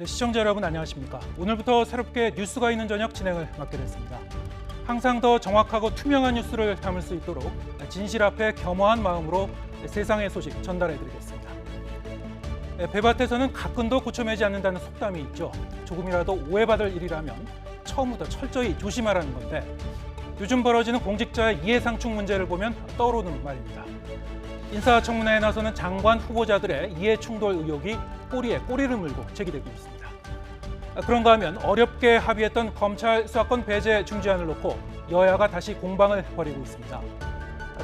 네, 시청자 여러분 안녕하십니까. 오늘부터 새롭게 뉴스가 있는 저녁 진행을 맡게 됐습니다. 항상 더 정확하고 투명한 뉴스를 담을 수 있도록 진실 앞에 겸허한 마음으로 세상의 소식 전달해드리겠습니다. 배밭에서는 가끔도 고쳐매지 않는다는 속담이 있죠. 조금이라도 오해받을 일이라면 처음부터 철저히 조심하라는 건데 요즘 벌어지는 공직자의 이해상충 문제를 보면 떠오르는 말입니다. 인사청문회에 나서는 장관 후보자들의 이해충돌 의혹이 꼬리에 꼬리를 물고 제기되고 있습니다. 그런가 하면 어렵게 합의했던 검찰 수사권 배제 중지안을 놓고 여야가 다시 공방을 벌이고 있습니다.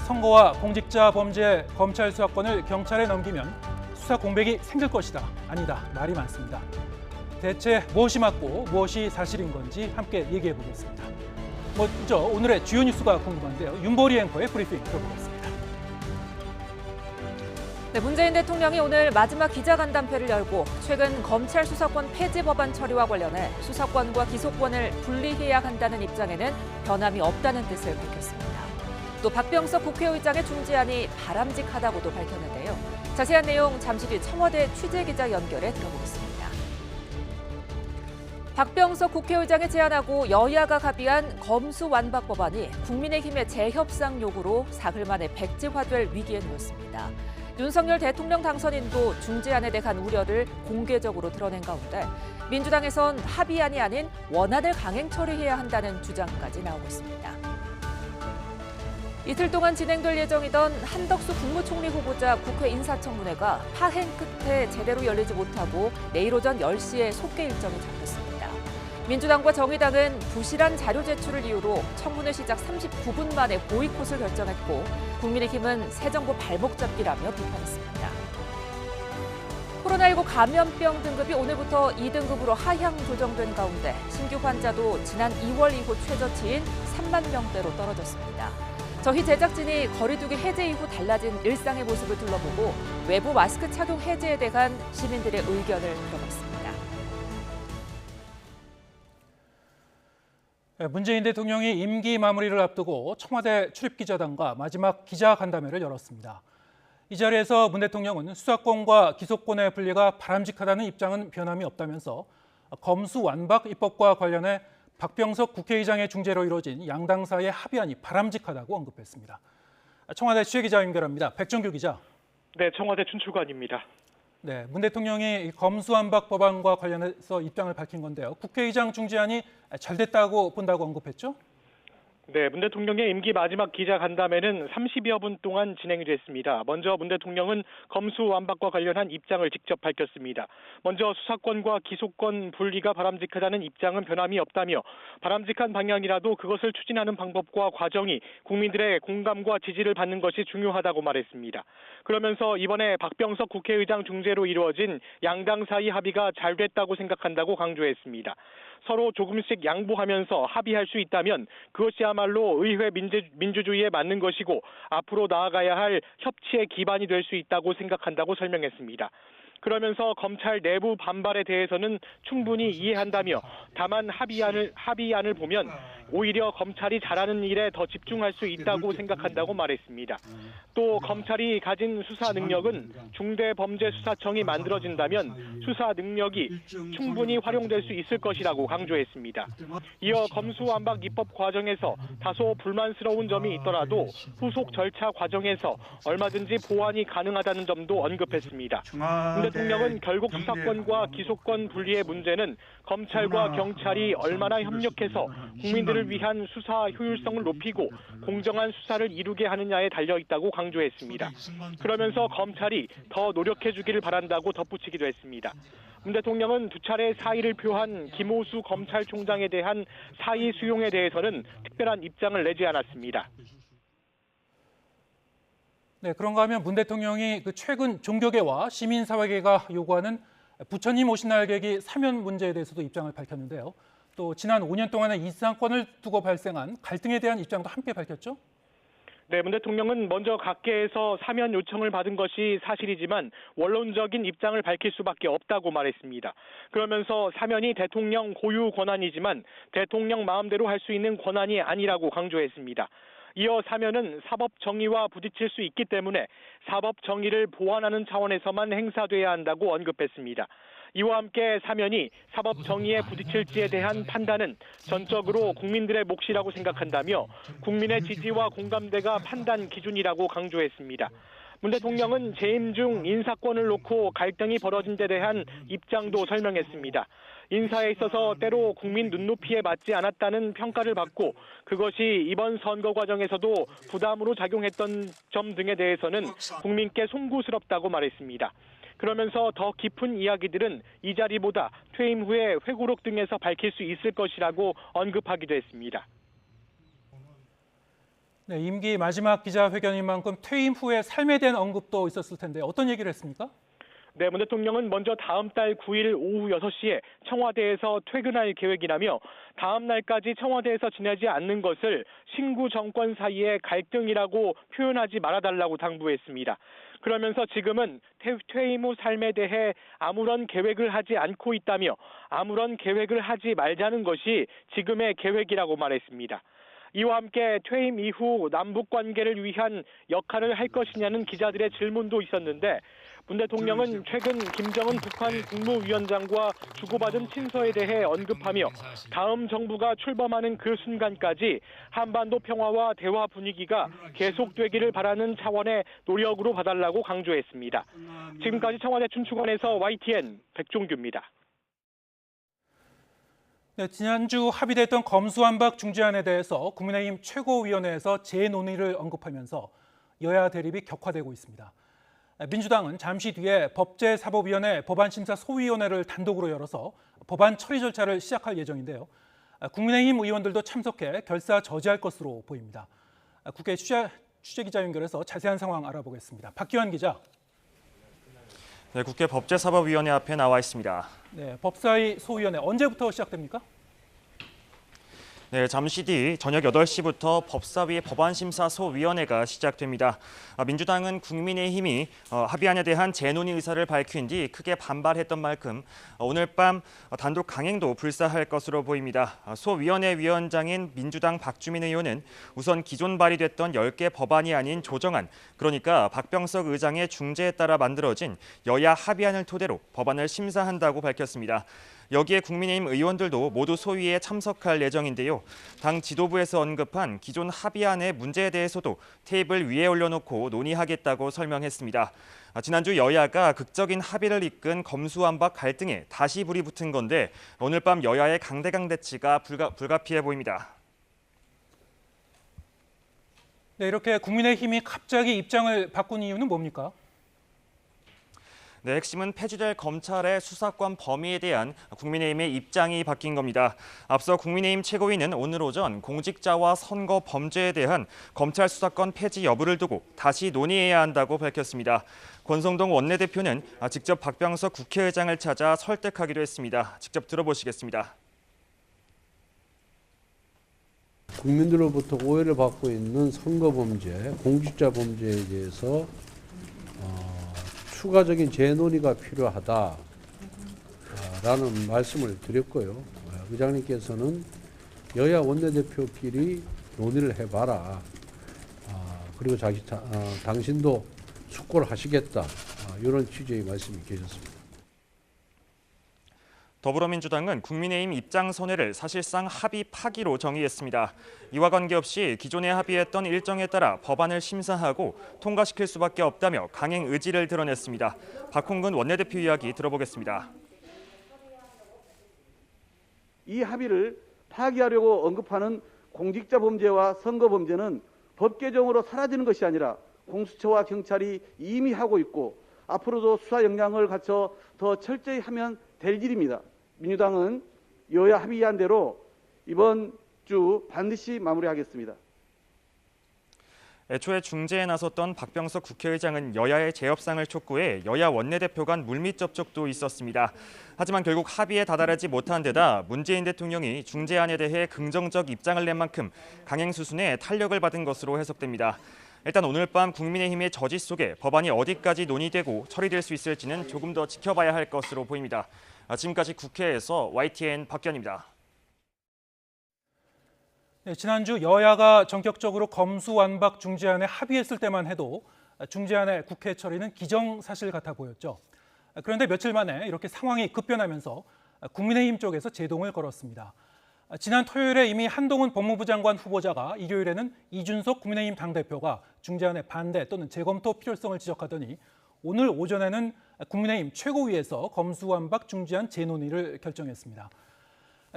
선거와 공직자 범죄 검찰 수사권을 경찰에 넘기면 수사 공백이 생길 것이다. 아니다. 말이 많습니다. 대체 무엇이 맞고 무엇이 사실인 건지 함께 얘기해 보겠습니다. 먼저 오늘의 주요 뉴스가 궁금한데요. 윤보리 앵커의 브리핑 들어보겠습니다. 네, 문재인 대통령이 오늘 마지막 기자간담회를 열고 최근 검찰 수사권 폐지 법안 처리와 관련해 수사권과 기소권을 분리해야 한다는 입장에는 변함이 없다는 뜻을 밝혔습니다. 또 박병석 국회의장의 중재안이 바람직하다고도 밝혔는데요. 자세한 내용 잠시 뒤 청와대 취재기자 연결해 들어보겠습니다. 박병석 국회의장의 제안하고 여야가 합의한 검수완박 법안이 국민의힘의 재협상 요구로 사흘 만에 백지화될 위기에 놓였습니다. 윤석열 대통령 당선인도 중재안에 대한 우려를 공개적으로 드러낸 가운데 민주당에선 합의안이 아닌 원안을 강행 처리해야 한다는 주장까지 나오고 있습니다. 이틀 동안 진행될 예정이던 한덕수 국무총리 후보자 국회 인사청문회가 파행 끝에 제대로 열리지 못하고 내일 오전 10시에 속개 일정이 잡혔습니다. 민주당과 정의당은 부실한 자료 제출을 이유로 청문회 시작 39분 만에 보이콧을 결정했고 국민의힘은 새 정부 발목 잡기라며 비판했습니다. 코로나19 감염병 등급이 오늘부터 2등급으로 하향 조정된 가운데 신규 환자도 지난 2월 이후 최저치인 3만 명대로 떨어졌습니다. 저희 제작진이 거리두기 해제 이후 달라진 일상의 모습을 둘러보고 외부 마스크 착용 해제에 대한 시민들의 의견을 들어봤습니다. 문재인 대통령이 임기 마무리를 앞두고 청와대 출입기자단과 마지막 기자간담회를 열었습니다. 이 자리에서 문 대통령은 수사권과 기소권의 분리가 바람직하다는 입장은 변함이 없다면서 검수완박 입법과 관련해 박병석 국회의장의 중재로 이루어진 양당 사이의 합의안이 바람직하다고 언급했습니다. 청와대 취재기자 연결합니다. 백정규 기자. 네, 청와대 춘출관입니다. 네, 문 대통령이 검수완박 법안과 관련해서 입장을 밝힌 건데요. 국회의장 중재안이 잘 됐다고 본다고 언급했죠? 네, 문 대통령의 임기 마지막 기자간담회는 30여 분 동안 진행이 됐습니다. 먼저 문 대통령은 검수완박과 관련한 입장을 직접 밝혔습니다. 먼저 수사권과 기소권 분리가 바람직하다는 입장은 변함이 없다며 바람직한 방향이라도 그것을 추진하는 방법과 과정이 국민들의 공감과 지지를 받는 것이 중요하다고 말했습니다. 그러면서 이번에 박병석 국회의장 중재로 이루어진 양당 사이 합의가 잘 됐다고 생각한다고 강조했습니다. 서로 조금씩 양보하면서 합의할 수 있다면 그것이야말로 의회 민주주의에 맞는 것이고 앞으로 나아가야 할 협치의 기반이 될 수 있다고 생각한다고 설명했습니다. 그러면서 검찰 내부 반발에 대해서는 충분히 이해한다며 다만 합의안을 보면 오히려 검찰이 잘하는 일에 더 집중할 수 있다고 생각한다고 말했습니다. 또 검찰이 가진 수사 능력은 중대범죄수사청이 만들어진다면 수사 능력이 충분히 활용될 수 있을 것이라고 강조했습니다. 이어 검수완박 입법 과정에서 다소 불만스러운 점이 있더라도 후속 절차 과정에서 얼마든지 보완이 가능하다는 점도 언급했습니다. 문 대통령은 결국 수사권과 기소권 분리의 문제는 검찰과 경찰이 얼마나 협력해서 국민들을 위한 수사 효율성을 높이고 공정한 수사를 이루게 하느냐에 달려있다고 강조했습니다. 그러면서 검찰이 더 노력해주기를 바란다고 덧붙이기도 했습니다. 문 대통령은 두 차례 사의를 표한 김호수 검찰총장에 대한 사의 수용에 대해서는 특별한 입장을 내지 않았습니다. 네, 그런가 하면 문 대통령이 최근 종교계와 시민사회계가 요구하는 부처님 오신 날 계기 사면 문제에 대해서도 입장을 밝혔는데요. 또 지난 5년 동안의 이상권을 두고 발생한 갈등에 대한 입장도 함께 밝혔죠? 네, 문 대통령은 먼저 각계에서 사면 요청을 받은 것이 사실이지만 원론적인 입장을 밝힐 수밖에 없다고 말했습니다. 그러면서 사면이 대통령 고유 권한이지만 대통령 마음대로 할 수 있는 권한이 아니라고 강조했습니다. 이어 사면은 사법 정의와 부딪힐 수 있기 때문에 사법 정의를 보완하는 차원에서만 행사돼야 한다고 언급했습니다. 이와 함께 사면이 사법 정의에 부딪힐지에 대한 판단은 전적으로 국민들의 몫이라고 생각한다며 국민의 지지와 공감대가 판단 기준이라고 강조했습니다. 문 대통령은 재임 중 인사권을 놓고 갈등이 벌어진 데 대한 입장도 설명했습니다. 인사에 있어서 때로 국민 눈높이에 맞지 않았다는 평가를 받고 그것이 이번 선거 과정에서도 부담으로 작용했던 점 등에 대해서는 국민께 송구스럽다고 말했습니다. 그러면서 더 깊은 이야기들은 이 자리보다 퇴임 후에 회고록 등에서 밝힐 수 있을 것이라고 언급하기도 했습니다. 네, 임기 마지막 기자회견인 만큼 퇴임 후에 삶에 대한 언급도 있었을 텐데 어떤 얘기를 했습니까? 네, 문 대통령은 먼저 다음 달 9일 오후 6시에 청와대에서 퇴근할 계획이라며 다음 날까지 청와대에서 지내지 않는 것을 신구 정권 사이의 갈등이라고 표현하지 말아달라고 당부했습니다. 그러면서 지금은 퇴임 후 삶에 대해 아무런 계획을 하지 않고 있다며 아무런 계획을 하지 말자는 것이 지금의 계획이라고 말했습니다. 이와 함께 퇴임 이후 남북 관계를 위한 역할을 할 것이냐는 기자들의 질문도 있었는데 문 대통령은 최근 김정은 북한 국무위원장과 주고받은 친서에 대해 언급하며 다음 정부가 출범하는 그 순간까지 한반도 평화와 대화 분위기가 계속되기를 바라는 차원의 노력으로 봐달라고 강조했습니다. 지금까지 청와대 춘추관에서 YTN 백종규입니다. 네, 지난주 합의됐던 검수완박 중재안에 대해서 국민의힘 최고위원회에서 재논의를 언급하면서 여야 대립이 격화되고 있습니다. 민주당은 잠시 뒤에 법제사법위원회 법안심사 소위원회를 단독으로 열어서 법안 처리 절차를 시작할 예정인데요. 국민의힘 의원들도 참석해 결사 저지할 것으로 보입니다. 국회 취재기자 연결해서 자세한 상황 알아보겠습니다. 박기환 기자. 네, 국회 법제사법위원회 앞에 나와 있습니다. 네, 법사위 소위원회 언제부터 시작됩니까? 네, 잠시 뒤 저녁 8시부터 법사위 법안심사소위원회가 시작됩니다. 민주당은 국민의힘이 합의안에 대한 재논의 의사를 밝힌 뒤 크게 반발했던 만큼 오늘 밤 단독 강행도 불사할 것으로 보입니다. 소위원회 위원장인 민주당 박주민 의원은 우선 기존 발의됐던 10개 법안이 아닌 조정안, 그러니까 박병석 의장의 중재에 따라 만들어진 여야 합의안을 토대로 법안을 심사한다고 밝혔습니다. 여기에 국민의힘 의원들도 모두 소위에 참석할 예정인데요. 당 지도부에서 언급한 기존 합의안의 문제에 대해서도 테이블 위에 올려놓고 논의하겠다고 설명했습니다. 지난주 여야가 극적인 합의를 이끈 검수완박 갈등에 다시 불이 붙은 건데 오늘 밤 여야의 강대강대치가 불가피해 보입니다. 네, 이렇게 국민의힘이 갑자기 입장을 바꾼 이유는 뭡니까? 네, 핵심은 폐지될 검찰의 수사권 범위에 대한 국민의힘의 입장이 바뀐 겁니다. 앞서 국민의힘 최고위는 오늘 오전 공직자와 선거 범죄에 대한 검찰 수사권 폐지 여부를 두고 다시 논의해야 한다고 밝혔습니다. 권성동 원내대표는 직접 박병석 국회의장을 찾아 설득하기도 했습니다. 직접 들어보시겠습니다. 국민들로부터 오해를 받고 있는 선거 범죄, 공직자 범죄에 대해서 추가적인 재논의가 필요하다라는 말씀을 드렸고요. 의장님께서는 여야 원내대표끼리 논의를 해봐라. 그리고 당신도 숙고를 하시겠다. 이런 취지의 말씀이 계셨습니다. 더불어민주당은 국민의힘 입장 선회를 사실상 합의 파기로 정의했습니다. 이와 관계없이 기존에 합의했던 일정에 따라 법안을 심사하고 통과시킬 수밖에 없다며 강행 의지를 드러냈습니다. 박홍근 원내대표 이야기 들어보겠습니다. 이 합의를 파기하려고 언급하는 공직자 범죄와 선거 범죄는 법 개정으로 사라지는 것이 아니라 공수처와 경찰이 이미 하고 있고 앞으로도 수사 역량을 갖춰 더 철저히 하면 될 일입니다. 민주당은 여야 합의안대로 이번 주 반드시 마무리하겠습니다. 애초에 중재에 나섰던 박병석 국회의장은 여야의 재협상을 촉구해 여야 원내대표 간 물밑 접촉도 있었습니다. 하지만 결국 합의에 다다르지 못한 데다 문재인 대통령이 중재안에 대해 긍정적 입장을 낸 만큼 강행 수순에 탄력을 받은 것으로 해석됩니다. 일단 오늘 밤 국민의힘의 저지 속에 법안이 어디까지 논의되고 처리될 수 있을지는 조금 더 지켜봐야 할 것으로 보입니다. 지금까지 국회에서 YTN 박기환입니다. 네, 지난주 여야가 전격적으로 검수완박 중재안에 합의했을 때만 해도 중재안의 국회 처리는 기정사실 같아 보였죠. 그런데 며칠 만에 이렇게 상황이 급변하면서 국민의힘 쪽에서 제동을 걸었습니다. 지난 토요일에 이미 한동훈 법무부 장관 후보자가 일요일에는 이준석 국민의힘 당대표가 중재안의 반대 또는 재검토 필요성을 지적하더니 오늘 오전에는 국민의힘 최고위에서 검수완박 중재안 재논의를 결정했습니다.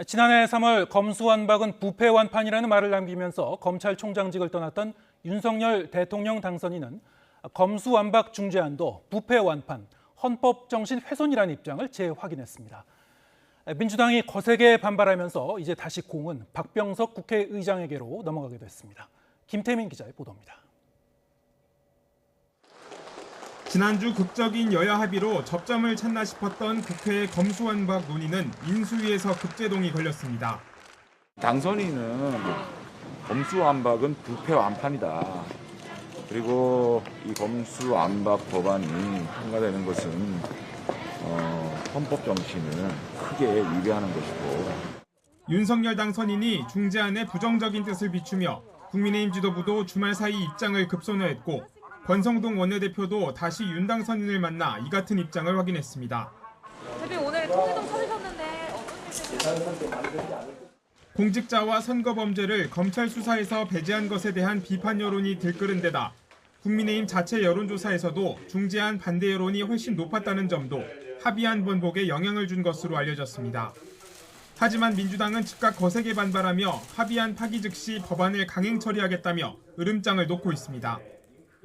지난해 3월 검수완박은 부패완판이라는 말을 남기면서 검찰총장직을 떠났던 윤석열 대통령 당선인은 검수완박 중재안도 부패완판, 헌법 정신 훼손이라는 입장을 재확인했습니다. 민주당이 거세게 반발하면서 이제 다시 공은 박병석 국회의장에게로 넘어가게 됐습니다. 김태민 기자의 보도입니다. 지난주 극적인 여야 합의로 접점을 찾나 싶었던 국회의 검수완박 논의는 인수위에서 급제동이 걸렸습니다. 당선인은 검수완박은 부패완판이다. 그리고 이 검수완박 법안이 통과되는 것은 헌법 정신을 크게 위배하는 것이고. 윤석열 당선인이 중재안에 부정적인 뜻을 비추며 국민의힘 지도부도 주말 사이 입장을 급선회했고 권성동 원내대표도 다시 윤 당선인을 만나 이 같은 입장을 확인했습니다. 대표님 오늘 통일동 찾으셨는데 어떤 일이 공직자와 선거범죄를 검찰 수사에서 배제한 것에 대한 비판 여론이 들끓은 데다 국민의힘 자체 여론조사에서도 중재안 반대 여론이 훨씬 높았다는 점도 합의안 번복에 영향을 준 것으로 알려졌습니다. 하지만 민주당은 즉각 거세게 반발하며 합의안 파기 즉시 법안을 강행 처리하겠다며 으름장을 놓고 있습니다.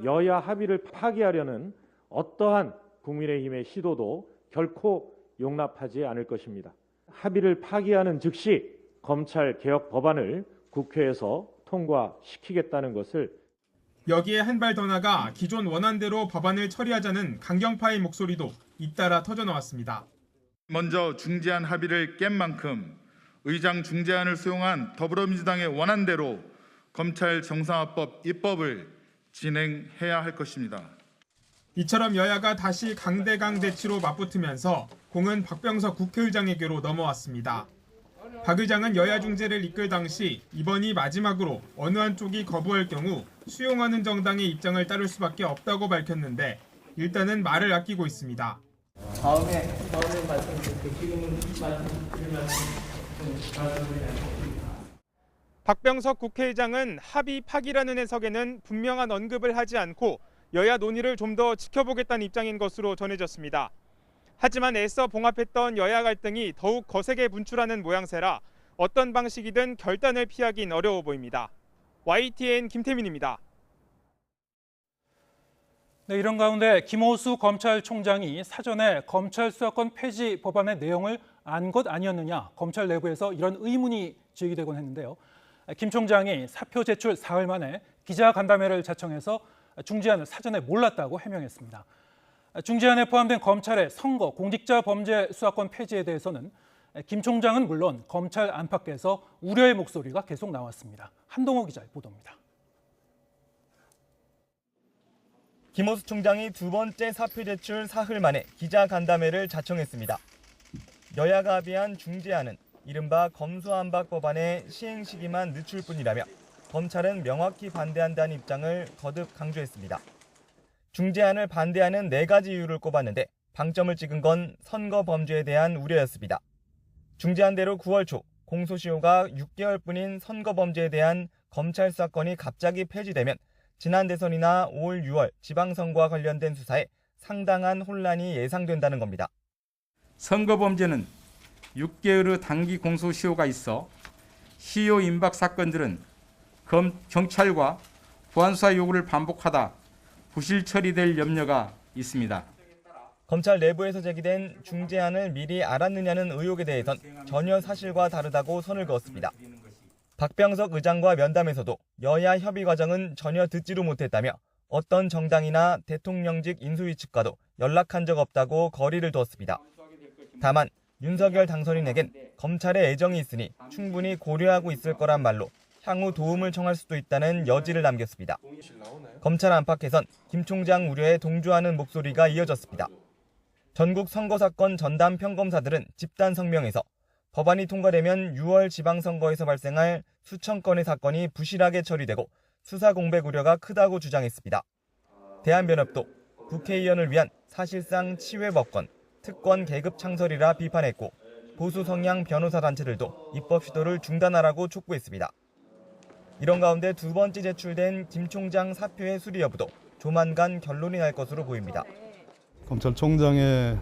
여야 합의를 파기하려는 어떠한 국민의힘의 시도도 결코 용납하지 않을 것입니다. 합의를 파기하는 즉시 검찰 개혁 법안을 국회에서 통과시키겠다는 것을 여기에 한 발 더 나가 기존 원안대로 법안을 처리하자는 강경파의 목소리도 잇따라 터져나왔습니다. 먼저 중재안 합의를 깬 만큼 의장 중재안을 수용한 더불어민주당의 원안대로 검찰 정상화법 입법을 진행해야 할 것입니다. 이처럼 여야가 다시 강대강 대치로 맞붙으면서 공은 박병석 국회의장에게로 넘어왔습니다. 박 의장은 여야 중재를 이끌 당시 이번이 마지막으로 어느 한쪽이 거부할 경우 수용하는 정당의 입장을 따를 수밖에 없다고 밝혔는데 일단은 말을 아끼고 있습니다. 다음에 말씀드릴게요. 지금은 말씀드리면 박병석 국회의장은 합의 파기라는 해석에는 분명한 언급을 하지 않고 여야 논의를 좀 더 지켜보겠다는 입장인 것으로 전해졌습니다. 하지만 애써 봉합했던 여야 갈등이 더욱 거세게 분출하는 모양새라 어떤 방식이든 결단을 피하긴 어려워 보입니다. YTN 김태민입니다. 네, 이런 가운데 김호수 검찰총장이 사전에 검찰 수사권 폐지 법안의 내용을 안 것 아니었느냐, 검찰 내부에서 이런 의문이 제기되곤 했는데요. 김 총장이 사표 제출 사흘 만에 기자간담회를 자청해서 중재안을 사전에 몰랐다고 해명했습니다. 중재안에 포함된 검찰의 선거, 공직자 범죄 수사권 폐지에 대해서는 김 총장은 물론 검찰 안팎에서 우려의 목소리가 계속 나왔습니다. 한동호 기자의 보도입니다. 김호수 총장이 두 번째 사표 제출 사흘 만에 기자간담회를 자청했습니다. 여야가 합의한 중재안은 이른바 검수완박 법안의 시행 시기만 늦출 뿐이라며 검찰은 명확히 반대한다는 입장을 거듭 강조했습니다. 중재안을 반대하는 4가지 이유를 꼽았는데 방점을 찍은 건 선거 범죄에 대한 우려였습니다. 중재안대로 9월 초 공소시효가 6개월뿐인 선거 범죄에 대한 검찰 수사권이 갑자기 폐지되면 지난 대선이나 올 6월 지방선거와 관련된 수사에 상당한 혼란이 예상된다는 겁니다. 선거 범죄는 6개월의 단기 공소시효가 있어 시효 임박 사건들은 경찰과 보안수사 요구를 반복하다 부실 처리될 염려가 있습니다. 검찰 내부에서 제기된 중재안을 미리 알았느냐는 의혹에 대해선 전혀 사실과 다르다고 선을 그었습니다. 박병석 의장과 면담에서도 여야 협의 과정은 전혀 듣지도 못했다며 어떤 정당이나 대통령직 인수위 측과도 연락한 적 없다고 거리를 두었습니다. 다만 윤석열 당선인에겐 검찰에 애정이 있으니 충분히 고려하고 있을 거란 말로 향후 도움을 청할 수도 있다는 여지를 남겼습니다. 검찰 안팎에선 김 총장 우려에 동조하는 목소리가 이어졌습니다. 전국 선거사건 전담 평검사들은 집단 성명에서 법안이 통과되면 6월 지방선거에서 발생할 수천 건의 사건이 부실하게 처리되고 수사 공백 우려가 크다고 주장했습니다. 대한변협도 국회의원을 위한 사실상 치외법권, 특권 계급 창설이라 비판했고 보수 성향 변호사 단체들도 입법 시도를 중단하라고 촉구했습니다. 이런 가운데 두 번째 제출된 김 총장 사표의 수리 여부도 조만간 결론이 날 것으로 보입니다. 검찰총장의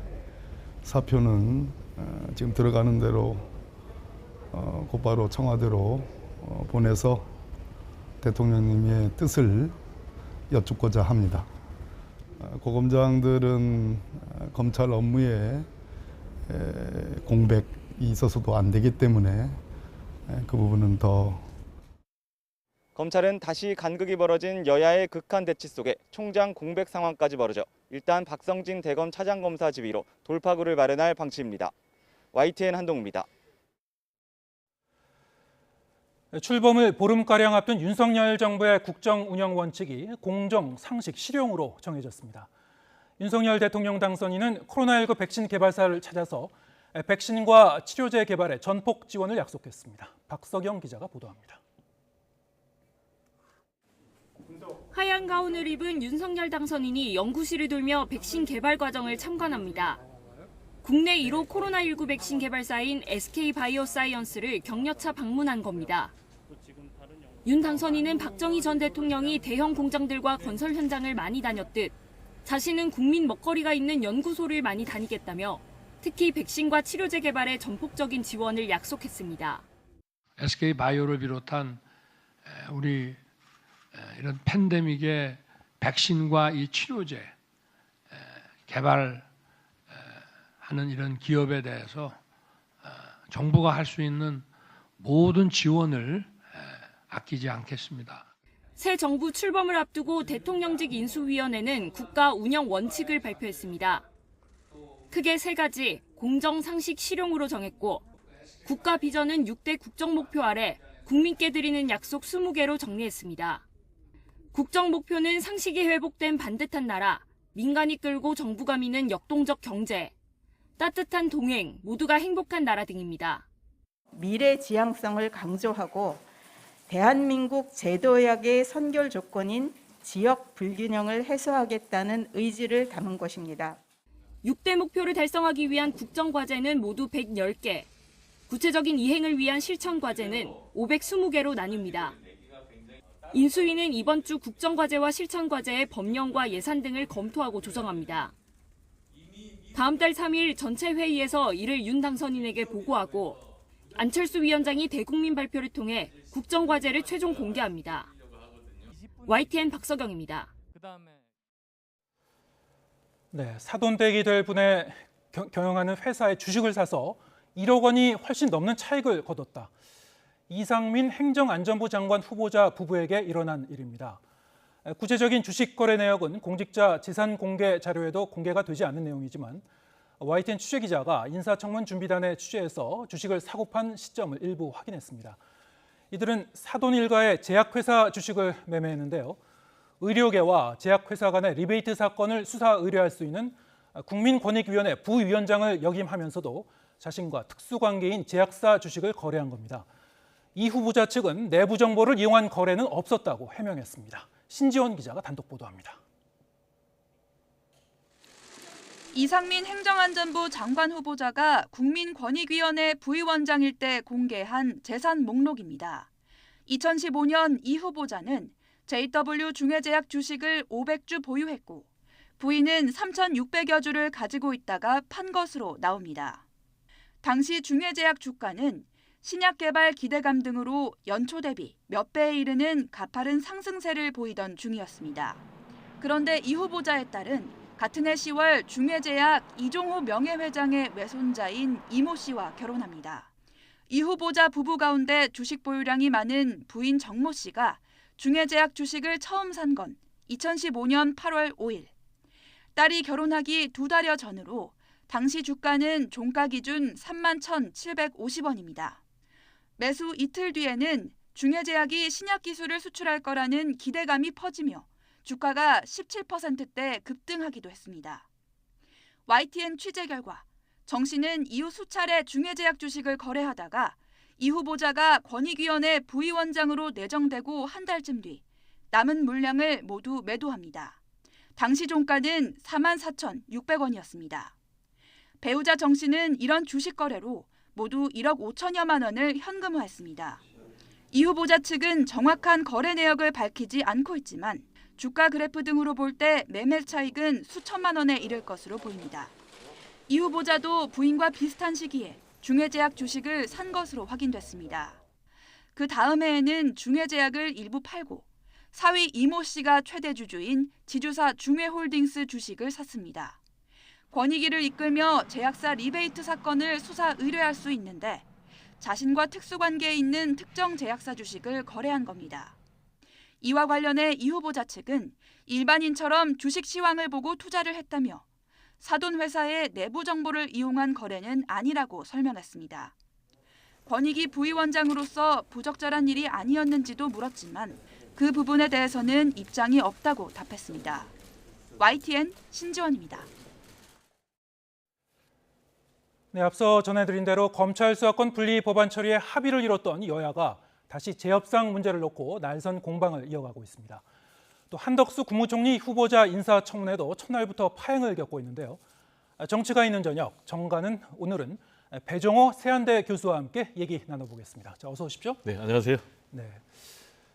사표는 지금 들어가는 대로 곧바로 청와대로 보내서 대통령님의 뜻을 여쭙고자 합니다. 고검장들은 검찰 업무에 공백이 있어서도 안 되기 때문에 그 부분은 더. 검찰은 다시 간극이 벌어진 여야의 극한 대치 속에 총장 공백 상황까지 벌어져 일단 박성진 대검 차장검사 지휘로 돌파구를 마련할 방침입니다. YTN 한동우입니다. 출범을 보름가량 앞둔 윤석열 정부의 국정 운영 원칙이 공정, 상식, 실용으로 정해졌습니다. 윤석열 대통령 당선인은 코로나19 백신 개발사를 찾아서 백신과 치료제 개발에 전폭 지원을 약속했습니다. 박석영 기자가 보도합니다. 하얀 가운을 입은 윤석열 당선인이 연구실을 돌며 백신 개발 과정을 참관합니다. 국내 1호 코로나19 백신 개발사인 SK바이오사이언스를 격려차 방문한 겁니다. 윤 당선인은 박정희 전 대통령이 대형 공장들과 건설 현장을 많이 다녔듯 자신은 국민 먹거리가 있는 연구소를 많이 다니겠다며 특히 백신과 치료제 개발에 전폭적인 지원을 약속했습니다. SK바이오를 비롯한 우리 이런 팬데믹의 백신과 이 치료제 개발하는 이런 기업에 대해서 정부가 할 수 있는 모든 지원을 아끼지 않겠습니다. 새 정부 출범을 앞두고 대통령직 인수위원회는 국가 운영 원칙을 발표했습니다. 크게 세 가지 공정, 상식, 실용으로 정했고 국가 비전은 6대 국정 목표 아래 국민께 드리는 약속 20개로 정리했습니다. 국정 목표는 상식이 회복된 반듯한 나라, 민간이 끌고 정부가 미는 역동적 경제, 따뜻한 동행, 모두가 행복한 나라 등입니다. 미래 지향성을 강조하고 대한민국 제도약의 선결 조건인 지역 불균형을 해소하겠다는 의지를 담은 것입니다. 6대 목표를 달성하기 위한 국정과제는 모두 110개, 구체적인 이행을 위한 실천과제는 520개로 나뉩니다. 인수위는 이번 주 국정과제와 실천과제의 법령과 예산 등을 검토하고 조정합니다. 다음 달 3일 전체 회의에서 이를 윤 당선인에게 보고하고 안철수 위원장이 대국민 발표를 통해 국정과제를 최종 공개합니다. YTN 박석영입니다. 네, 사돈댁이 될 분의 경영하는 회사의 주식을 사서 1억 원이 훨씬 넘는 차익을 거뒀다. 이상민 행정안전부 장관 후보자 부부에게 일어난 일입니다. 구체적인 주식 거래 내역은 공직자 재산 공개 자료에도 공개가 되지 않는 내용이지만 YTN 취재기자가 인사청문 준비단의 취재에서 주식을 사고 판 시점을 일부 확인했습니다. 이들은 사돈 일가의 제약회사 주식을 매매했는데요. 의료계와 제약회사 간의 리베이트 사건을 수사 의뢰할 수 있는 국민권익위원회 부위원장을 역임하면서도 자신과 특수관계인 제약사 주식을 거래한 겁니다. 이 후보자 측은 내부 정보를 이용한 거래는 없었다고 해명했습니다. 신지원 기자가 단독 보도합니다. 이상민 행정안전부 장관 후보자가 국민권익위원회 부위원장일 때 공개한 재산 목록입니다. 2015년 이 후보자는 JW 중해제약 주식을 500주 보유했고 부인은 3,600여 주를 가지고 있다가 판 것으로 나옵니다. 당시 중해제약 주가는 신약 개발 기대감 등으로 연초 대비 몇 배에 이르는 가파른 상승세를 보이던 중이었습니다. 그런데 이 후보자에 따른 같은 해 10월 중해제약 이종호 명예회장의 외손자인 이모 씨와 결혼합니다. 이 후보자 부부 가운데 주식 보유량이 많은 부인 정모 씨가 중해제약 주식을 처음 산 건 2015년 8월 5일. 딸이 결혼하기 2달여 전으로 당시 주가는 종가 기준 31,750원입니다. 매수 이틀 뒤에는 중해제약이 신약 기술을 수출할 거라는 기대감이 퍼지며 주가가 17%대 급등하기도 했습니다. YTN 취재 결과 정 씨는 이후 수차례 중해제약 주식을 거래하다가 이 후보자가 권익위원회 부위원장으로 내정되고 한 달쯤 뒤 남은 물량을 모두 매도합니다. 당시 종가는 44,600원이었습니다. 배우자 정 씨는 이런 주식 거래로 모두 1억 5천여만 원을 현금화했습니다. 이 후보자 측은 정확한 거래 내역을 밝히지 않고 있지만 주가 그래프 등으로 볼 때 매매 차익은 수천만 원에 이를 것으로 보입니다. 이 후보자도 부인과 비슷한 시기에 중해제약 주식을 산 것으로 확인됐습니다. 그 다음 해에는 중해제약을 일부 팔고 사위 이모 씨가 최대 주주인 지주사 중해홀딩스 주식을 샀습니다. 권익위를 이끌며 제약사 리베이트 사건을 수사 의뢰할 수 있는데 자신과 특수관계에 있는 특정 제약사 주식을 거래한 겁니다. 이와 관련해 이 후보자 측은 일반인처럼 주식 시황을 보고 투자를 했다며 사돈 회사의 내부 정보를 이용한 거래는 아니라고 설명했습니다. 권익위 부위원장으로서 부적절한 일이 아니었는지도 물었지만 그 부분에 대해서는 입장이 없다고 답했습니다. YTN 신지원입니다. 네, 앞서 전해드린 대로 검찰 수사권 분리 법안 처리에 합의를 이뤘던 여야가 다시 재협상 문제를 놓고 날선 공방을 이어가고 있습니다. 또 한덕수 국무총리 후보자 인사청문회도 첫날부터 파행을 겪고 있는데요. 정치가 있는 저녁, 정가는 오늘은 배종호 세한대 교수와 함께 얘기 나눠보겠습니다. 자, 어서 오십시오. 네, 안녕하세요. 네.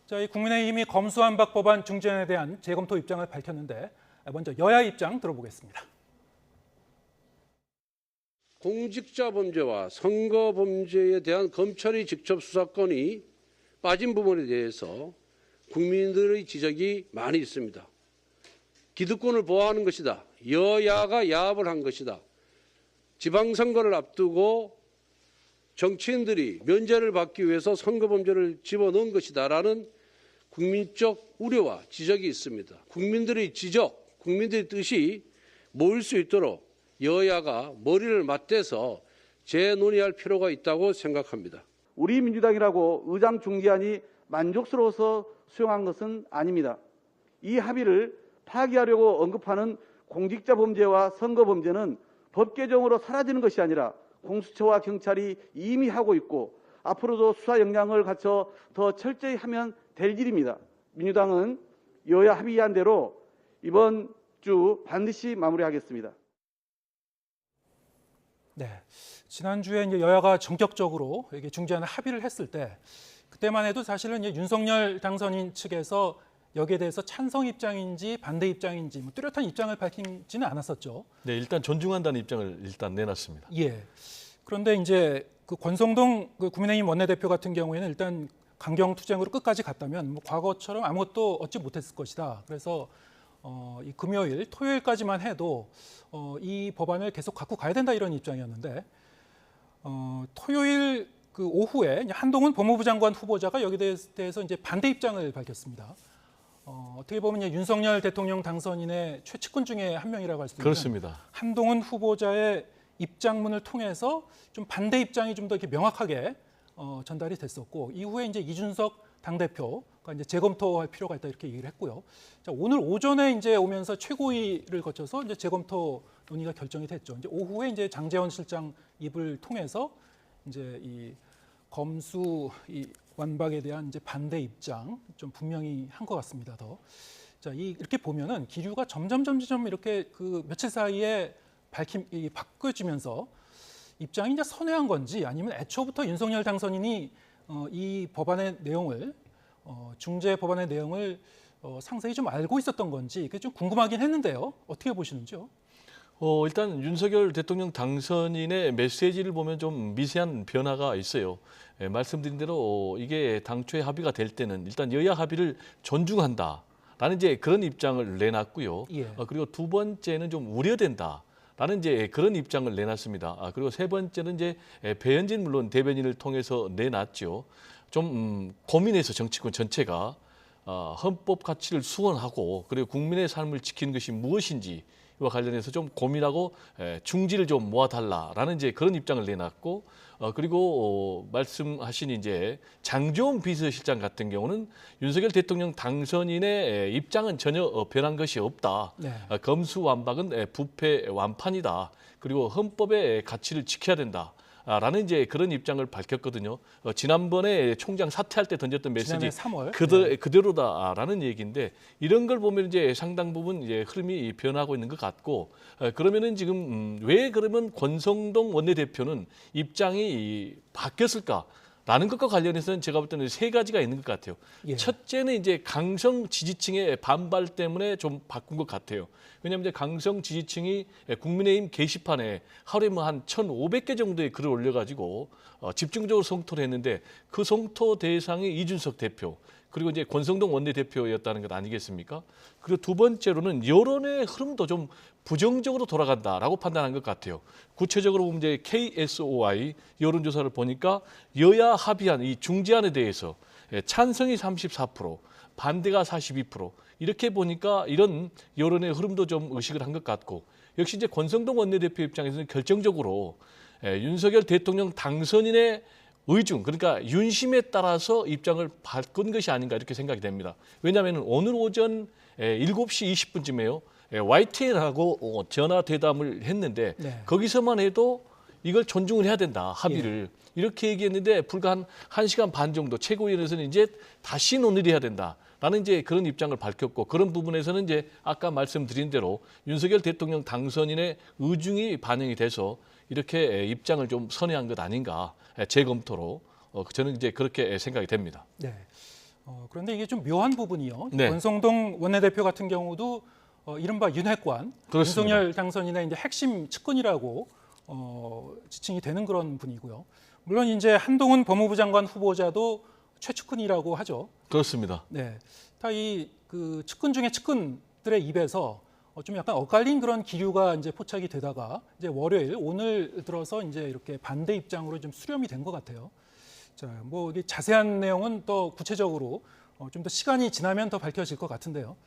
자, 이 국민의힘이 검수완박 법안 중재안에 대한 재검토 입장을 밝혔는데 먼저 여야 입장 들어보겠습니다. 공직자 범죄와 선거 범죄에 대한 검찰의 직접 수사권이 빠진 부분에 대해서 국민들의 지적이 많이 있습니다. 기득권을 보호하는 것이다. 여야가 야합을 한 것이다. 지방선거를 앞두고 정치인들이 면제를 받기 위해서 선거 범죄를 집어넣은 것이다라는 국민적 우려와 지적이 있습니다. 국민들의 지적, 국민들의 뜻이 모일 수 있도록 여야가 머리를 맞대서 재논의할 필요가 있다고 생각합니다. 우리 민주당이라고 의장 중재안이 만족스러워서 수용한 것은 아닙니다. 이 합의를 파기하려고 언급하는 공직자 범죄와 선거 범죄는 법 개정으로 사라지는 것이 아니라 공수처와 경찰이 이미 하고 있고 앞으로도 수사 역량을 갖춰 더 철저히 하면 될 일입니다. 민주당은 여야 합의한 대로 이번 주 반드시 마무리하겠습니다. 네, 지난주에 이제 여야가 전격적으로 이게 중재안을 합의를 했을 때 그때만 해도 사실은 이제 윤석열 당선인 측에서 여기에 대해서 찬성 입장인지 반대 입장인지 뚜렷한 입장을 밝히지는 않았었죠. 네, 일단 존중한다는 입장을 일단 내놨습니다. 예. 그런데 이제 그 권성동 그 국민의힘 원내대표 같은 경우에는 일단 강경투쟁으로 끝까지 갔다면 과거처럼 아무것도 얻지 못했을 것이다. 그래서 이 금요일, 토요일까지만 해도 이 법안을 계속 갖고 가야 된다 이런 입장이었는데 토요일 그 오후에 한동훈 법무부 장관 후보자가 여기에 대해서 이제 반대 입장을 밝혔습니다. 어떻게 보면 이제 윤석열 대통령 당선인의 최측근 중에 한 명이라고 할 수 있는 그렇습니다. 한동훈 후보자의 입장문을 통해서 좀 반대 입장이 좀 더 이렇게 명확하게 전달이 됐었고 이후에 이제 이준석 당대표가 이제 재검토할 필요가 있다 이렇게 얘기를 했고요. 자, 오늘 오전에 이제 오면서 최고위를 거쳐서 이제 재검토 논의가 결정이 됐죠. 이제 오후에 이제 장제원 실장 입을 통해서 이제 이 검수 이 완박에 대한 이제 반대 입장 좀 분명히 한 것 같습니다. 더. 자, 이렇게 보면은 기류가 점점 이렇게 그 며칠 사이에 바뀌어지면서 입장이 이제 선회한 건지 아니면 애초부터 윤석열 당선인이 이 법안의 내용을 중재 법안의 내용을 상세히 좀 알고 있었던 건지 그게 좀 궁금하긴 했는데요. 어떻게 보시는지요? 일단 윤석열 대통령 당선인의 메시지를 보면 좀 미세한 변화가 있어요. 말씀드린 대로 이게 당초에 합의가 될 때는 일단 여야 합의를 존중한다라는 이제 그런 입장을 내놨고요. 예. 그리고 두 번째는 좀 우려된다라는 이제 그런 입장을 내놨습니다. 그리고 세 번째는 이제 배현진 물론 대변인을 통해서 내놨죠. 좀 고민해서 정치권 전체가 헌법 가치를 수호하고 그리고 국민의 삶을 지키는 것이 무엇인지 이와 관련해서 좀 고민하고 중지를 좀 모아달라라는 이제 그런 입장을 내놨고 그리고 말씀하신 이제 장제원 비서실장 같은 경우는 윤석열 대통령 당선인의 입장은 전혀 변한 것이 없다. 네. 검수완박은 부패 완판이다. 그리고 헌법의 가치를 지켜야 된다. 라는 이제 그런 입장을 밝혔거든요. 지난번에 총장 사퇴할 때 던졌던 메시지 지난해 3월. 그대로다라는 얘기인데 이런 걸 보면 이제 상당 부분 이제 흐름이 변하고 있는 것 같고 그러면은 지금 왜 그러면 권성동 원내대표는 입장이 바뀌었을까? 라는 것과 관련해서는 제가 볼 때는 세 가지가 있는 것 같아요. 예. 첫째는 이제 강성 지지층의 반발 때문에 좀 바꾼 것 같아요. 왜냐하면 이제 강성 지지층이 국민의힘 게시판에 하루에 뭐 한 1,500개 정도의 글을 올려가지고 집중적으로 성토를 했는데 그 성토 대상이 이준석 대표 그리고 이제 권성동 원내대표였다는 것 아니겠습니까? 그리고 두 번째로는 여론의 흐름도 좀 부정적으로 돌아간다라고 판단한 것 같아요. 구체적으로 보면 이제 KSOI 여론조사를 보니까 여야 합의한 이 중재안에 대해서 찬성이 34%, 반대가 42% 이렇게 보니까 이런 여론의 흐름도 좀 의식을 한 것 같고 역시 이제 권성동 원내대표 입장에서는 결정적으로 윤석열 대통령 당선인의 의중 그러니까 윤심에 따라서 입장을 바꾼 것이 아닌가 이렇게 생각이 됩니다. 왜냐하면 오늘 오전 7시 20분쯤에요. YTN하고 전화 대담을 했는데 네. 거기서만 해도 이걸 존중을 해야 된다 합의를 이렇게 얘기했는데 불과 한 1시간 반 정도 최고위원회에서는 이제 다시 논의를 해야 된다라는 이제 그런 입장을 밝혔고 그런 부분에서는 이제 아까 말씀드린 대로 윤석열 대통령 당선인의 의중이 반영이 돼서 이렇게 입장을 좀 선회한 것 아닌가 재검토로 저는 이제 그렇게 생각이 됩니다. 네. 그런데 이게 좀 묘한 부분이요. 네. 권성동 원내대표 같은 경우도 이른바 윤핵관, 그렇습니다. 윤석열 당선인의 이제 핵심 측근이라고 지칭이 되는 그런 분이고요. 물론 이제 한동훈 법무부 장관 후보자도 최측근이라고 하죠. 그렇습니다. 네, 다 이 그 측근 중에 측근들의 입에서 좀 약간 엇갈린 그런 기류가 이제 포착이 되다가 이제 월요일 오늘 들어서 이제 이렇게 반대 입장으로 좀 수렴이 된 것 같아요. 자, 뭐 이게 자세한 내용은 또 구체적으로 좀 더 시간이 지나면 더 밝혀질 것 같은데요.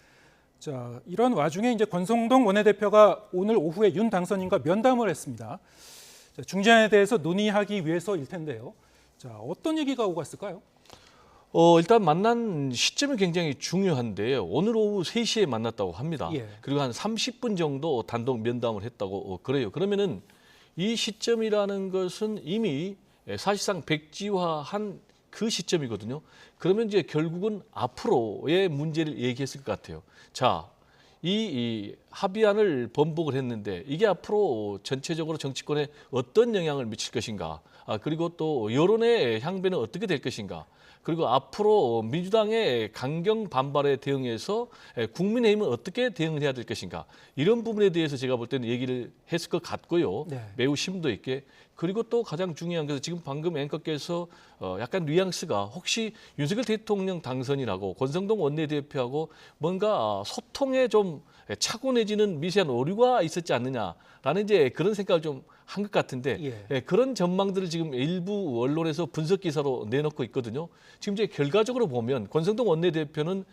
자, 이런 와중에 이제 권성동 원내대표가 오늘 오후에 윤 당선인과 면담을 했습니다. 자, 중재안에 대해서 논의하기 위해서일 텐데요. 자, 어떤 얘기가 오고 갔을까요? 일단 만난 시점이 굉장히 중요한데요. 오늘 오후 3시에 만났다고 합니다. 예. 그리고 한 30분 정도 단독 면담을 했다고 그래요. 그러면은 이 시점이라는 것은 이미 사실상 백지화한 그 시점이거든요. 그러면 이제 결국은 앞으로의 문제를 얘기했을 것 같아요. 자, 이 합의안을 번복을 했는데 이게 앞으로 전체적으로 정치권에 어떤 영향을 미칠 것인가, 그리고 또 여론의 향배는 어떻게 될 것인가, 그리고 앞으로 민주당의 강경 반발에 대응해서 국민의힘은 어떻게 대응을 해야 될 것인가, 이런 부분에 대해서 제가 볼 때는 얘기를 했을 것 같고요. 네. 매우 심도 있게. 그리고 또 가장 중요한 것은 지금 방금 앵커께서 약간 뉘앙스가 혹시 윤석열 대통령 당선이라고 권성동 원내대표하고 뭔가 소통에 좀 착오 내지는 미세한 오류가 있었지 않느냐라는 이제 그런 생각을 좀 한 것 같은데 그런 전망들을 지금 일부 언론에서 분석 기사로 내놓고 있거든요. 지금 이제 결과적으로 보면 권성동 원내대표는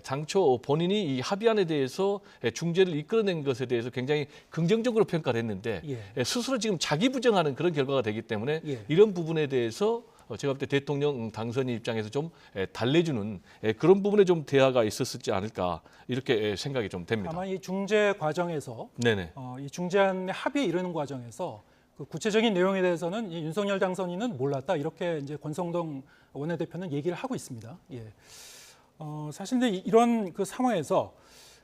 당초 본인이 이 합의안에 대해서 중재를 이끌어낸 것에 대해서 굉장히 긍정적으로 평가를 했는데 스스로 지금 자기 부정하는 그런 결과가 되기 때문에 이런 부분에 대해서 제가 볼 때 대통령 당선인 입장에서 좀 달래주는 그런 부분에 좀 대화가 있었지 않을까 이렇게 생각이 좀 됩니다. 다만 이 중재 과정에서 네네. 이 중재안의 합의에 이르는 과정에서 그 구체적인 내용에 대해서는 이 윤석열 당선인은 몰랐다 이렇게 이제 권성동 원내대표는 얘기를 하고 있습니다. 예. 사실 근데 이런 그 상황에서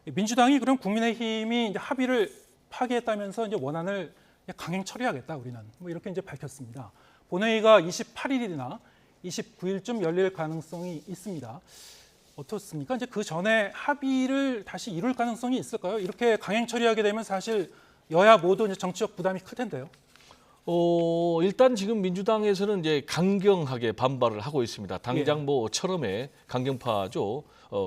민주당이 그럼 국민의힘이 이제 합의를 파기했다면서 이제 원안을 강행 처리하겠다 우리는 뭐 이렇게 이제 밝혔습니다. 본회의가 28일이나 29일쯤 열릴 가능성이 있습니다. 어떻습니까? 이제 그 전에 합의를 다시 이룰 가능성이 있을까요? 이렇게 강행 처리하게 되면 사실 여야 모두 이제 정치적 부담이 클 텐데요. 일단 지금 민주당에서는 이제 강경하게 반발을 하고 있습니다. 당장 뭐 처음에 강경파죠.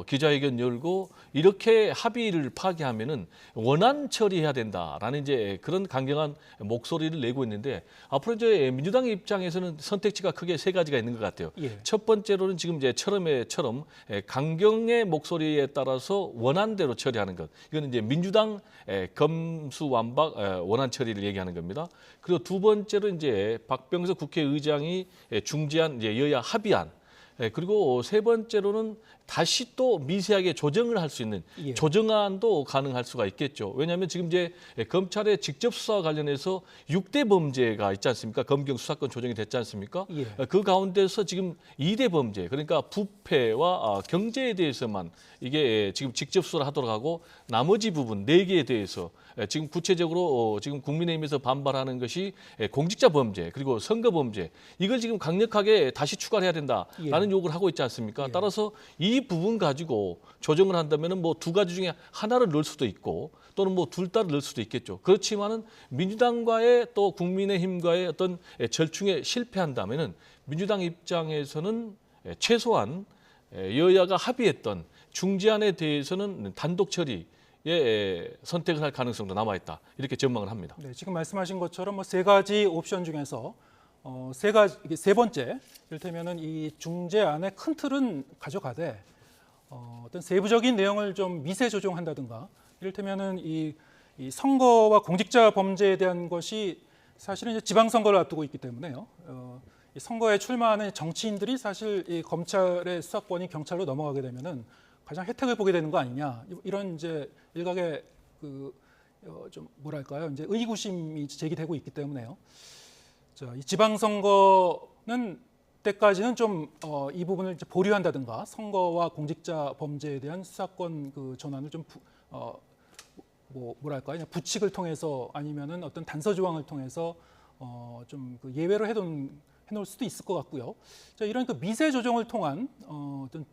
기자회견 열고 이렇게 합의를 파기하면은 원안 처리해야 된다라는 이제 그런 강경한 목소리를 내고 있는데 앞으로 이제 민주당 입장에서는 선택지가 크게 세 가지가 있는 것 같아요. 첫 번째로는 지금 이제 처음에처럼 강경의 목소리에 따라서 원안대로 처리하는 것. 이거는 이제 민주당 검수완박 원안 처리를 얘기하는 겁니다. 그리고 두 번째로 이제 박병석 국회의장이 중재한 이제 여야 합의안. 그리고 세 번째로는 다시 또 미세하게 조정을 할 수 있는 예. 조정안도 가능할 수가 있겠죠. 왜냐하면 지금 이제 검찰의 직접 수사와 관련해서 6대 범죄가 있지 않습니까? 검경 수사권 조정이 됐지 않습니까? 예. 그 가운데서 지금 2대 범죄, 그러니까 부패와 경제에 대해서만 이게 지금 직접 수사를 하도록 하고 나머지 부분 4개에 대해서 지금 구체적으로 지금 국민의힘에서 반발하는 것이 공직자 범죄 그리고 선거 범죄 이걸 지금 강력하게 다시 추가를 해야 된다라는 요구를 하고 있지 않습니까? 따라서 이 부분 가지고 조정을 한다면은 뭐 2가지 중에 하나를 넣을 수도 있고 또는 뭐 둘 다를 넣을 수도 있겠죠. 그렇지만은 민주당과의 또 국민의힘과의 어떤 절충에 실패한다면은 민주당 입장에서는 최소한 여야가 합의했던 중재안에 대해서는 단독 처리 선택을 할 가능성도 남아있다. 이렇게 전망을 합니다. 네, 지금 말씀하신 것처럼 뭐 3가지 옵션 중에서 세 번째, 이를테면은 이 중재안의 큰 틀은 가져가되 어떤 세부적인 내용을 좀 미세 조정한다든가, 이를테면은 이 선거와 공직자 범죄에 대한 것이 사실은 이제 지방선거를 앞두고 있기 때문에요. 이 선거에 출마하는 정치인들이 사실 이 검찰의 수사권이 경찰로 넘어가게 되면은 가장 혜택을 보게 되는 거 아니냐, 이런 이제 일각의 좀 뭐랄까요, 이제 의구심이 제기되고 있기 때문에요. 자, 이 지방선거는 때까지는 좀 이 부분을 이제 보류한다든가, 선거와 공직자 범죄에 대한 수사권 전환을 좀 뭐랄까요, 그냥 부칙을 통해서 아니면은 어떤 단서 조항을 통해서 좀 예외로 해놓을 수도 있을 것 같고요. 자, 이런 미세 조정을 통한 어떤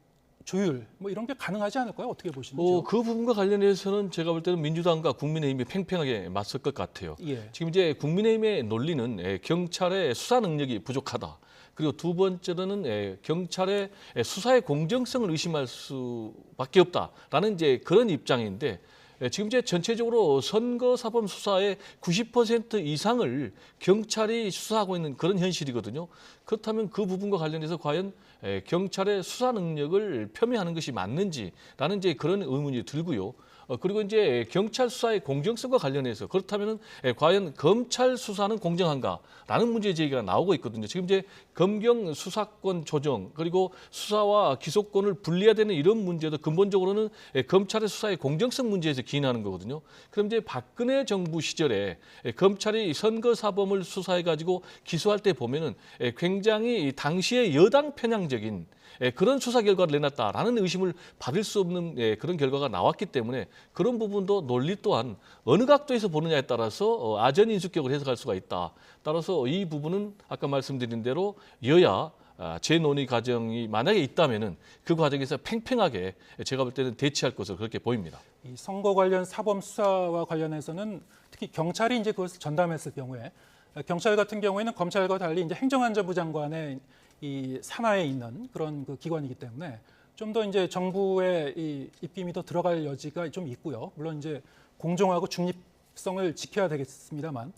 조율 뭐 이런 게 가능하지 않을까요? 어떻게 보시는지요? 그 부분과 관련해서는 제가 볼 때는 민주당과 국민의힘이 팽팽하게 맞설 것 같아요. 예. 지금 이제 국민의힘의 논리는 경찰의 수사 능력이 부족하다. 그리고 두 번째로는 경찰의 수사의 공정성을 의심할 수밖에 없다라는 이제 그런 입장인데, 지금 이제 전체적으로 선거사범 수사의 90% 이상을 경찰이 수사하고 있는 그런 현실이거든요. 그렇다면 그 부분과 관련해서 과연 경찰의 수사 능력을 폄훼하는 것이 맞는지라는 이제 그런 의문이 들고요. 그리고 이제 경찰 수사의 공정성과 관련해서 그렇다면 과연 검찰 수사는 공정한가라는 문제 제기가 나오고 있거든요. 지금 이제 검경 수사권 조정 그리고 수사와 기소권을 분리해야 되는 이런 문제도 근본적으로는 검찰의 수사의 공정성 문제에서 기인하는 거거든요. 그럼 이제 박근혜 정부 시절에 검찰이 선거 사범을 수사해 가지고 기소할 때 보면은 굉장히 당시의 여당 편향적인 그런 수사 결과를 내놨다라는 의심을 받을 수 없는 그런 결과가 나왔기 때문에 그런 부분도 논리 또한 어느 각도에서 보느냐에 따라서 아전인수격을 해석할 수가 있다. 따라서 이 부분은 아까 말씀드린 대로 여야 재논의 과정이 만약에 있다면은 그 과정에서 팽팽하게 제가 볼 때는 대치할 것으로 그렇게 보입니다. 이 선거 관련 사범 수사와 관련해서는 특히 경찰이 이제 그것을 전담했을 경우에, 경찰 같은 경우에는 검찰과 달리 이제 행정안전부 장관의 이 산하에 있는 그런 기관이기 때문에 좀 더 이제 정부의 이 입김이 더 들어갈 여지가 좀 있고요. 물론 이제 공정하고 중립성을 지켜야 되겠습니다만,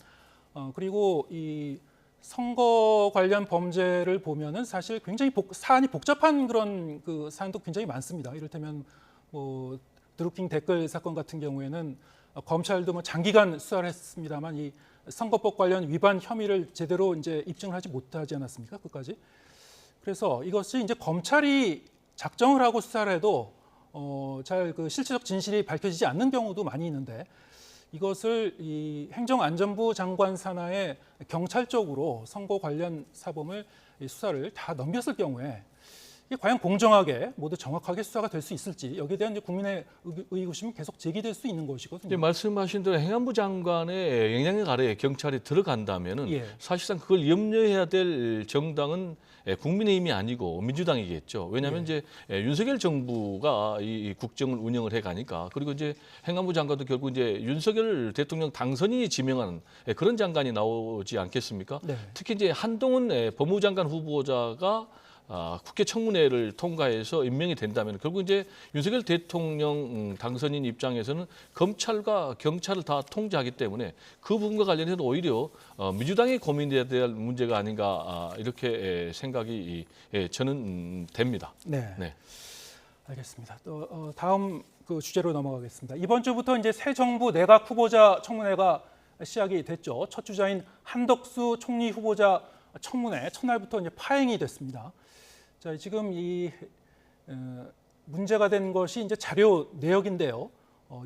그리고 이 선거 관련 범죄를 보면은 사실 굉장히 사안이 복잡한 그런 사안도 굉장히 많습니다. 이를테면 뭐 드루킹 댓글 사건 같은 경우에는 검찰도 뭐 장기간 수사를 했습니다만 이 선거법 관련 위반 혐의를 제대로 이제 입증을 하지 못하지 않았습니까? 끝까지. 그래서 이것이 이제 검찰이 작정을 하고 수사를 해도 잘 실체적 진실이 밝혀지지 않는 경우도 많이 있는데, 이것을 이 행정안전부 장관 산하의 경찰 쪽으로 선거 관련 사범을 수사를 다 넘겼을 경우에 이게 과연 공정하게 모두 정확하게 수사가 될 수 있을지, 여기에 대한 이제 국민의 의구심이 계속 제기될 수 있는 것이거든요. 말씀하신 대로 행안부 장관의 영향력 아래에 경찰이 들어간다면은 사실상 그걸 염려해야 될 정당은 국민의힘이 아니고 민주당이겠죠. 왜냐하면 이제 윤석열 정부가 이 국정을 운영을 해가니까, 그리고 이제 행안부 장관도 결국 이제 윤석열 대통령 당선인이 지명하는 그런 장관이 나오지 않겠습니까? 네. 특히 이제 한동훈 법무부 장관 후보자가 국회 청문회를 통과해서 임명이 된다면 결국 이제 윤석열 대통령 당선인 입장에서는 검찰과 경찰을 다 통제하기 때문에 그 부분과 관련해서 오히려 민주당이 고민해야 될 문제가 아닌가 이렇게 생각이 저는 됩니다. 네. 네. 알겠습니다. 또 다음 주제로 넘어가겠습니다. 이번 주부터 이제 새 정부 내각 후보자 청문회가 시작이 됐죠. 첫 주자인 한덕수 총리 후보자 청문회 첫날부터 이제 파행이 됐습니다. 자, 지금 이 문제가 된 것이 이제 자료 내역인데요.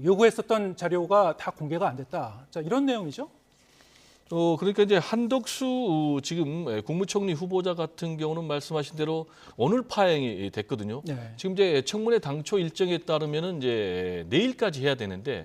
요구했었던 자료가 다 공개가 안 됐다. 자, 이런 내용이죠. 그러니까 이제 한덕수 지금 국무총리 후보자 같은 경우는 말씀하신 대로 오늘 파행이 됐거든요. 네. 지금 이제 청문회 당초 일정에 따르면은 이제 내일까지 해야 되는데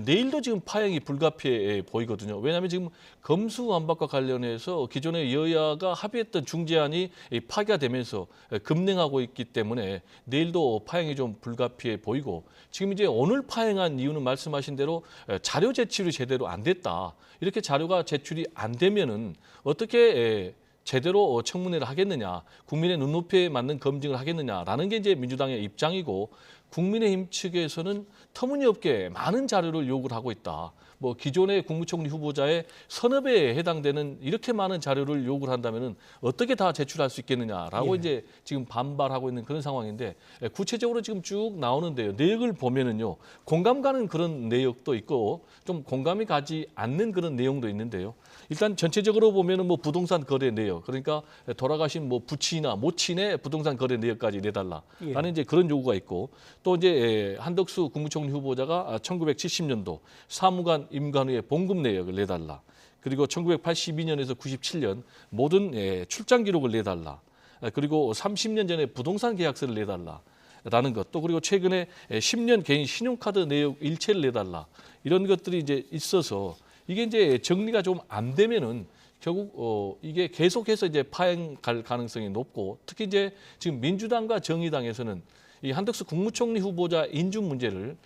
내일도 지금 파행이 불가피해 보이거든요. 왜냐하면 지금 검수완박과 관련해서 기존의 여야가 합의했던 중재안이 파기가 되면서 급냉하고 있기 때문에 내일도 파행이 좀 불가피해 보이고 지금 이제 오늘 파행한 이유는 말씀하신 대로 자료 제출이 제대로 안 됐다. 이렇게 자료가 제출이 안 되면은 어떻게 제대로 청문회를 하겠느냐, 국민의 눈높이에 맞는 검증을 하겠느냐라는 게 이제 민주당의 입장이고 국민의힘 측에서는 터무니없게 많은 자료를 요구를 하고 있다. 뭐 기존의 국무총리 후보자의 서너 배에 해당되는 이렇게 많은 자료를 요구를 한다면은 어떻게 다 제출할 수 있겠느냐라고 이제 지금 반발하고 있는 그런 상황인데 구체적으로 지금 쭉 나오는데요. 내역을 보면은요. 공감 가는 그런 내역도 있고 좀 공감이 가지 않는 그런 내용도 있는데요. 일단 전체적으로 보면은 뭐 부동산 거래 내역, 그러니까 돌아가신 뭐 부친이나 모친의 부동산 거래 내역까지 내달라라는 이제 그런 요구가 있고 또 이제 한덕수 국무총리 후보자가 1970년도 사무관 임관 후의 봉급 내역을 내달라. 그리고 1982년에서 97년 모든 출장 기록을 내달라. 그리고 30년 전에 부동산 계약서를 내달라라는 것. 또 그리고 최근에 10년 개인 신용카드 내역 일체를 내달라. 이런 것들이 이제 있어서 이게 이제 정리가 좀 안 되면은 결국 이게 계속해서 이제 파행 갈 가능성이 높고 특히 이제 지금 민주당과 정의당에서는 이 한덕수 국무총리 후보자 인준 문제를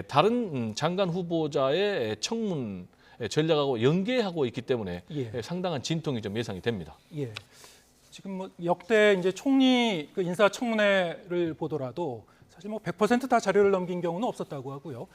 다른 장관 후보자의 청문 전략하고 연계하고 있기 때문에 상당한 진통이 좀 예상이 됩니다. 예. 지금 뭐 역대 이제 총리 그 인사청문회를 보더라도 사실 뭐 100% 다 자료를 넘긴 경우는 없었다고 하고요.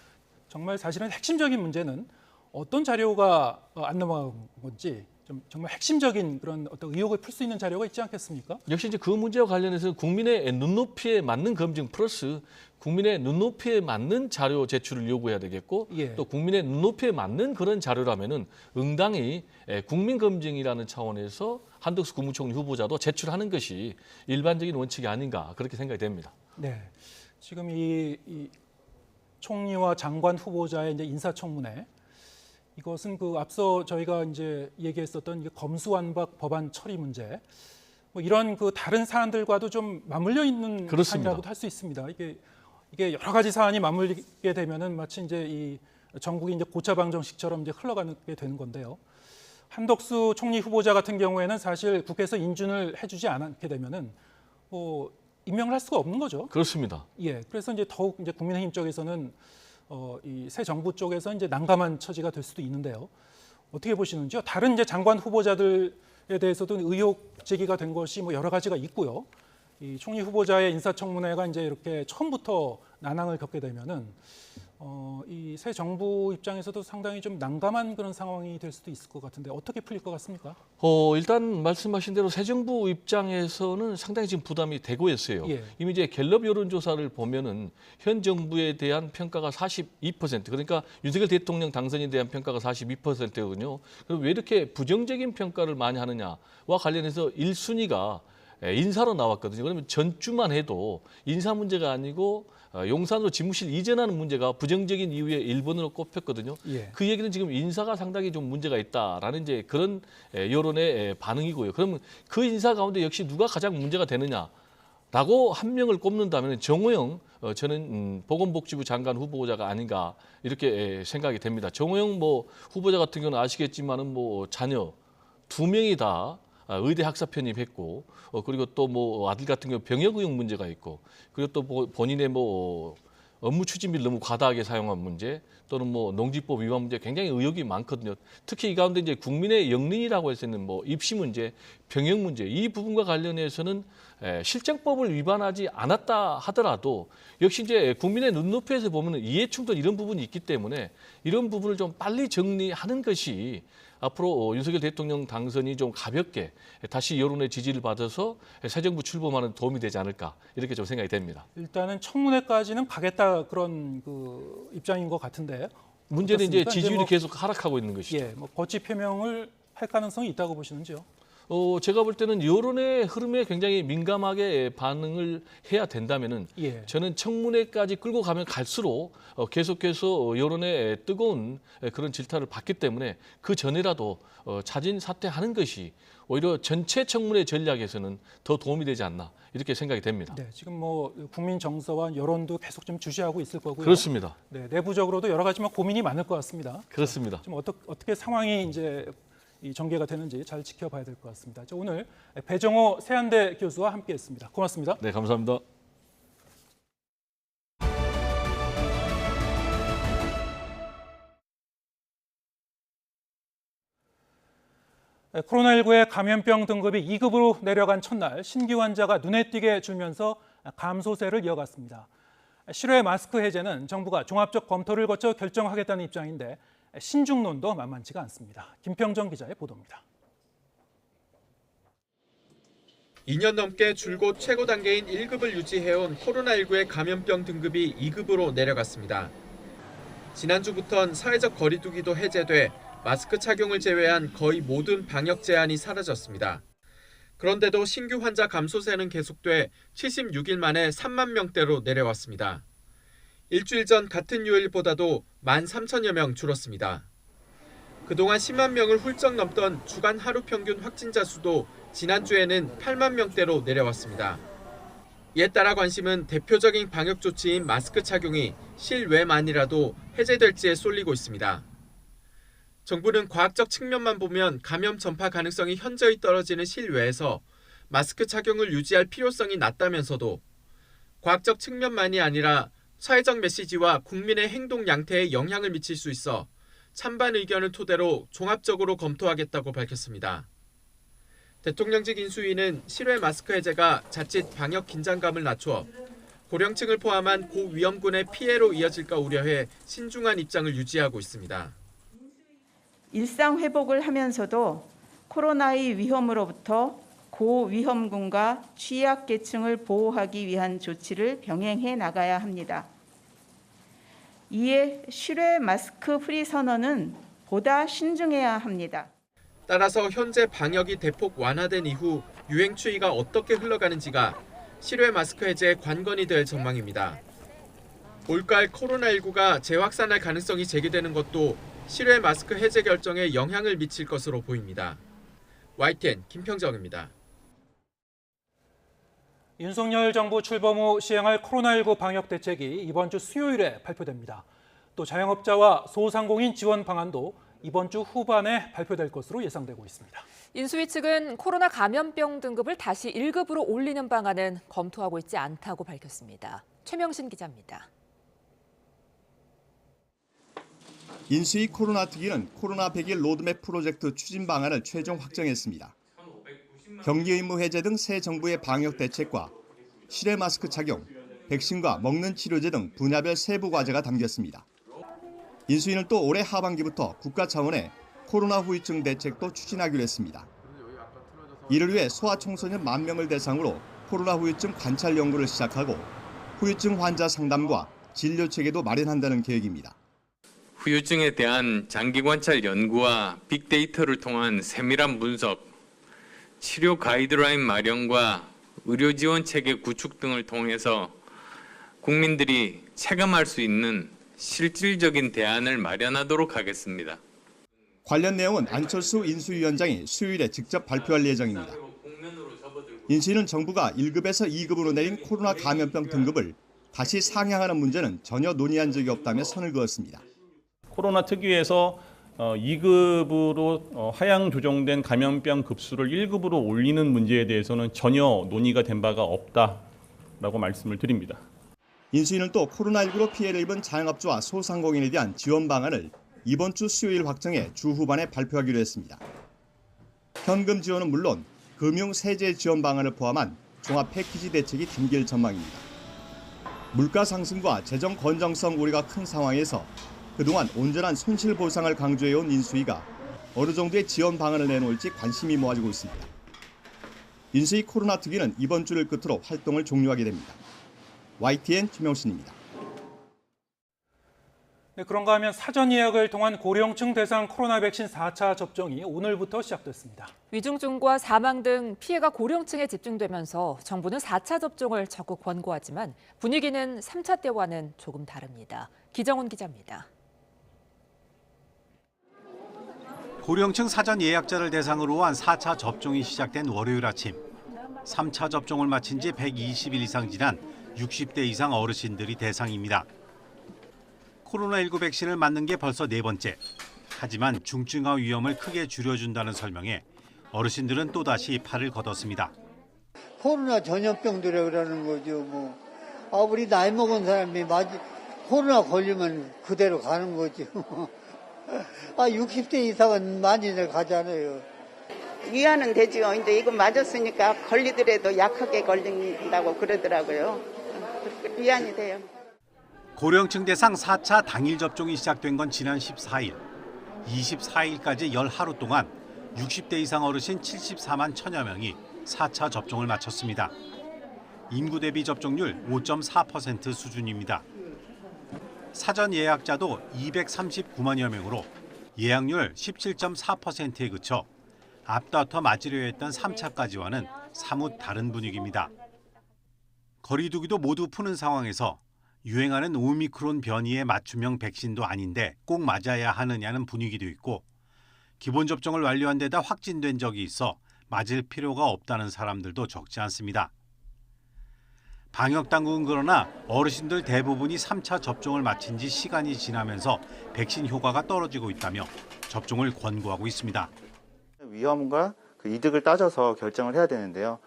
정말 사실은 핵심적인 문제는 어떤 자료가 안 넘어간 건지 좀 정말 핵심적인 그런 어떤 의혹을 풀 수 있는 자료가 있지 않겠습니까? 역시 이제 그 문제와 관련해서 국민의 눈높이에 맞는 검증 플러스 국민의 눈높이에 맞는 자료 제출을 요구해야 되겠고 또 국민의 눈높이에 맞는 그런 자료라면은 응당히 국민 검증이라는 차원에서 한덕수 국무총리 후보자도 제출하는 것이 일반적인 원칙이 아닌가 그렇게 생각이 됩니다. 네, 지금 이 총리와 장관 후보자의 이제 인사청문회. 이것은 그 앞서 저희가 이제 얘기했었던 검수완박 법안 처리 문제, 뭐 이런 그 다른 사안들과도 좀 맞물려 있는 사안이라고도 할 수 있습니다. 이게 여러 가지 사안이 맞물리게 되면은 마치 이제 이 전국이 이제 고차 방정식처럼 이제 흘러가게 되는 건데요. 한덕수 총리 후보자 같은 경우에는 사실 국회에서 인준을 해주지 않게 되면은 뭐 임명을 할 수가 없는 거죠. 그렇습니다. 예, 그래서 이제 더욱 이제 국민의힘 쪽에서는 이 새 정부 쪽에서 이제 난감한 처지가 될 수도 있는데요. 어떻게 보시는지요? 다른 이제 장관 후보자들에 대해서도 의혹 제기가 된 것이 뭐 여러 가지가 있고요. 이 총리 후보자의 인사청문회가 이제 이렇게 처음부터 난항을 겪게 되면은 이 새 정부 입장에서도 상당히 좀 난감한 그런 상황이 될 수도 있을 것 같은데 어떻게 풀릴 것 같습니까? 일단 말씀하신 대로 새 정부 입장에서는 상당히 지금 부담이 되고 있어요. 이미 이제 갤럽 여론조사를 보면은 현 정부에 대한 평가가 42%, 그러니까 윤석열 대통령 당선인에 대한 평가가 42%거든요. 그럼 왜 이렇게 부정적인 평가를 많이 하느냐와 관련해서 1순위가 인사로 나왔거든요. 그러면 전주만 해도 인사 문제가 아니고 용산으로 집무실 이전하는 문제가 부정적인 이유의 1번으로 꼽혔거든요. 그 얘기는 지금 인사가 상당히 좀 문제가 있다라는 이제 그런 여론의 반응이고요. 그러면 그 인사 가운데 역시 누가 가장 문제가 되느냐라고 한 명을 꼽는다면 정호영 저는 보건복지부 장관 후보자가 아닌가 이렇게 생각이 됩니다. 정호영 뭐 후보자 같은 경우는 아시겠지만은 뭐 자녀 2명이 다 의대 학사 편입했고 그리고 또 뭐 아들 같은 경우 병역 의혹 문제가 있고 그리고 또 본인의 뭐 업무 추진비를 너무 과다하게 사용한 문제 또는 뭐 농지법 위반 문제 굉장히 의혹이 많거든요. 특히 이 가운데 이제 국민의 영린이라고 할 수 있는 뭐 입시 문제, 병역 문제 이 부분과 관련해서는 실정법을 위반하지 않았다 하더라도 역시 이제 국민의 눈높이에서 보면 이해충돌 이런 부분이 있기 때문에 이런 부분을 좀 빨리 정리하는 것이 앞으로 윤석열 대통령 당선이 좀 가볍게 다시 여론의 지지를 받아서 새 정부 출범하는 도움이 되지 않을까 이렇게 좀 생각이 됩니다. 일단은 청문회까지는 가겠다 그런 그 입장인 것 같은데 문제는 어떻습니까? 이제 지지율이 계속 하락하고 있는 것이죠. 뭐 거취 표명을 할 가능성이 있다고 보시는지요? 제가 볼 때는 여론의 흐름에 굉장히 민감하게 반응을 해야 된다면은 예. 저는 청문회까지 끌고 가면 갈수록 계속해서 여론의 뜨거운 그런 질타를 받기 때문에 그 전에라도 자진 사퇴하는 것이 오히려 전체 청문회 전략에서는 더 도움이 되지 않나 이렇게 생각이 됩니다. 네, 지금 뭐 국민 정서와 여론도 계속 좀 주시하고 있을 거고요. 그렇습니다. 네, 내부적으로도 여러 가지 고민이 많을 것 같습니다. 그렇습니다. 좀 어떻게 상황이 이제 이 전개가 되는지 잘 지켜봐야 될 것 같습니다. 오늘 배정호 세한대 교수와 함께했습니다. 고맙습니다. 네, 감사합니다. 코로나19의 감염병 등급이 2급으로 내려간 첫날 신규 환자가 눈에 띄게 줄면서 감소세를 이어갔습니다. 실외 마스크 해제는 정부가 종합적 검토를 거쳐 결정하겠다는 입장인데 신중론도 만만치가 않습니다. 김평정 기자의 보도입니다. 2년 넘게 줄곧 최고 단계인 1급을 유지해온 코로나19의 감염병 등급이 2급으로 내려갔습니다. 지난주부터는 사회적 거리 두기도 해제돼 마스크 착용을 제외한 거의 모든 방역 제한이 사라졌습니다. 그런데도 신규 환자 감소세는 계속돼 76일 만에 3만 명대로 내려왔습니다. 일주일 전 같은 요일보다도 13,000여 명 줄었습니다. 그동안 10만 명을 훌쩍 넘던 주간 하루 평균 확진자 수도 지난주에는 8만 명대로 내려왔습니다. 이에 따라 관심은 대표적인 방역 조치인 마스크 착용이 실외만이라도 해제될지에 쏠리고 있습니다. 정부는 과학적 측면만 보면 감염 전파 가능성이 현저히 떨어지는 실외에서 마스크 착용을 유지할 필요성이 낮다면서도 과학적 측면만이 아니라 사회적 메시지와 국민의 행동 양태에 영향을 미칠 수 있어 찬반 의견을 토대로 종합적으로 검토하겠다고 밝혔습니다. 대통령직 인수위는 실외 마스크 해제가 자칫 방역 긴장감을 낮춰 고령층을 포함한 고위험군의 피해로 이어질까 우려해 신중한 입장을 유지하고 있습니다. 일상 회복을 하면서도 코로나의 위험으로부터 고위험군과 취약계층을 보호하기 위한 조치를 병행해 나가야 합니다. 이에 실외 마스크 프리 선언은 보다 신중해야 합니다. 따라서 현재 방역이 대폭 완화된 이후 유행 추이가 어떻게 흘러가는지가 실외 마스크 해제의 관건이 될 전망입니다. 올가을 코로나19가 재확산할 가능성이 제기되는 것도 실외 마스크 해제 결정에 영향을 미칠 것으로 보입니다. YTN 김평정입니다. 윤석열 정부 출범 후 시행할 코로나19 방역 대책이 이번 주 수요일에 발표됩니다. 또 자영업자와 소상공인 지원 방안도 이번 주 후반에 발표될 것으로 예상되고 있습니다. 인수위 측은 코로나 감염병 등급을 다시 1급으로 올리는 방안은 검토하고 있지 않다고 밝혔습니다. 최명신 기자입니다. 인수위 코로나 특위는 코로나 100일 로드맵 프로젝트 추진 방안을 최종 확정했습니다. 격리 의무 해제 등 새 정부의 방역 대책과 실외 마스크 착용, 백신과 먹는 치료제 등 분야별 세부 과제가 담겼습니다. 인수위는 또 올해 하반기부터 국가 차원의 코로나 후유증 대책도 추진하기로 했습니다. 이를 위해 소아청소년 10,000명을 대상으로 코로나 후유증 관찰 연구를 시작하고 후유증 환자 상담과 진료 체계도 마련한다는 계획입니다. 후유증에 대한 장기 관찰 연구와 빅데이터를 통한 세밀한 분석, 치료 가이드라인 마련과 의료 지원 체계 구축 등을 통해서 국민들이 체감할 수 있는 실질적인 대안을 마련하도록 하겠습니다. 관련 내용은 안철수 인수위원장이 수요일에 직접 발표할 예정입니다. 인수위는 정부가 1급에서 2급으로 내린 코로나 감염병 등급을 다시 상향하는 문제는 전혀 논의한 적이 없다며 선을 그었습니다. 코로나 특위에서 2급으로 하향 조정된 감염병 급수를 1급으로 올리는 문제에 대해서는 전혀 논의가 된 바가 없다라고 말씀을 드립니다. 인수위는 또 코로나19로 피해를 입은 자영업자와 소상공인에 대한 지원 방안을 이번 주 수요일 확정해 주 후반에 발표하기로 했습니다. 현금 지원은 물론 금융 세제 지원 방안을 포함한 종합 패키지 대책이 담길 전망입니다. 물가 상승과 재정 건전성 우려가 큰 상황에서 그동안 온전한 손실 보상을 강조해온 인수위가 어느 정도의 지원 방안을 내놓을지 관심이 모아지고 있습니다. 인수위 코로나 특위는 이번 주를 끝으로 활동을 종료하게 됩니다. YTN 최명신입니다. 네, 그런가 하면 사전 예약을 통한 고령층 대상 코로나 백신 4차 접종이 오늘부터 시작됐습니다. 위중증과 사망 등 피해가 고령층에 집중되면서 정부는 4차 접종을 적극 권고하지만 분위기는 3차 때와는 조금 다릅니다. 기정훈 기자입니다. 고령층 사전 예약자를 대상으로 한 4차 접종이 시작된 월요일 아침. 3차 접종을 마친 지 120일 이상 지난 60대 이상 어르신들이 대상입니다. 코로나19 백신을 맞는 게 벌써 4번째. 하지만 중증화 위험을 크게 줄여준다는 설명에 어르신들은 또다시 팔을 걷었습니다. 코로나 전염병들이 그러는 거죠. 우리 나이 먹은 사람이 코로나 걸리면 그대로 가는 거죠. 60대 이상은 많이들 가잖아요. 위안은 되죠. 근데 이거 맞았으니까 걸리더라도 약하게 걸린다고 그러더라고요. 위안이 돼요. 고령층 대상 4차 당일 접종이 시작된 건 지난 14일. 24일까지 10하루 동안 60대 이상 어르신 74만 1000여 명이 4차 접종을 마쳤습니다. 인구 대비 접종률 5.4% 수준입니다. 사전 예약자도 239만여 명으로 예약률 17.4%에 그쳐 앞다퉈 맞으려 했던 3차까지와는 사뭇 다른 분위기입니다. 거리두기도 모두 푸는 상황에서 유행하는 오미크론 변이의 맞춤형 백신도 아닌데 꼭 맞아야 하느냐는 분위기도 있고 기본 접종을 완료한 데다 확진된 적이 있어 맞을 필요가 없다는 사람들도 적지 않습니다. 방역당국은 그러나 어르신들 대부분이 3차 접종을 마친 지 시간이 지나면서 백신 효과가 떨어지고 있다며 접종을 권고하고 있습니다. 위험과 그 이득을 따져서 결정을 해야 되는데요.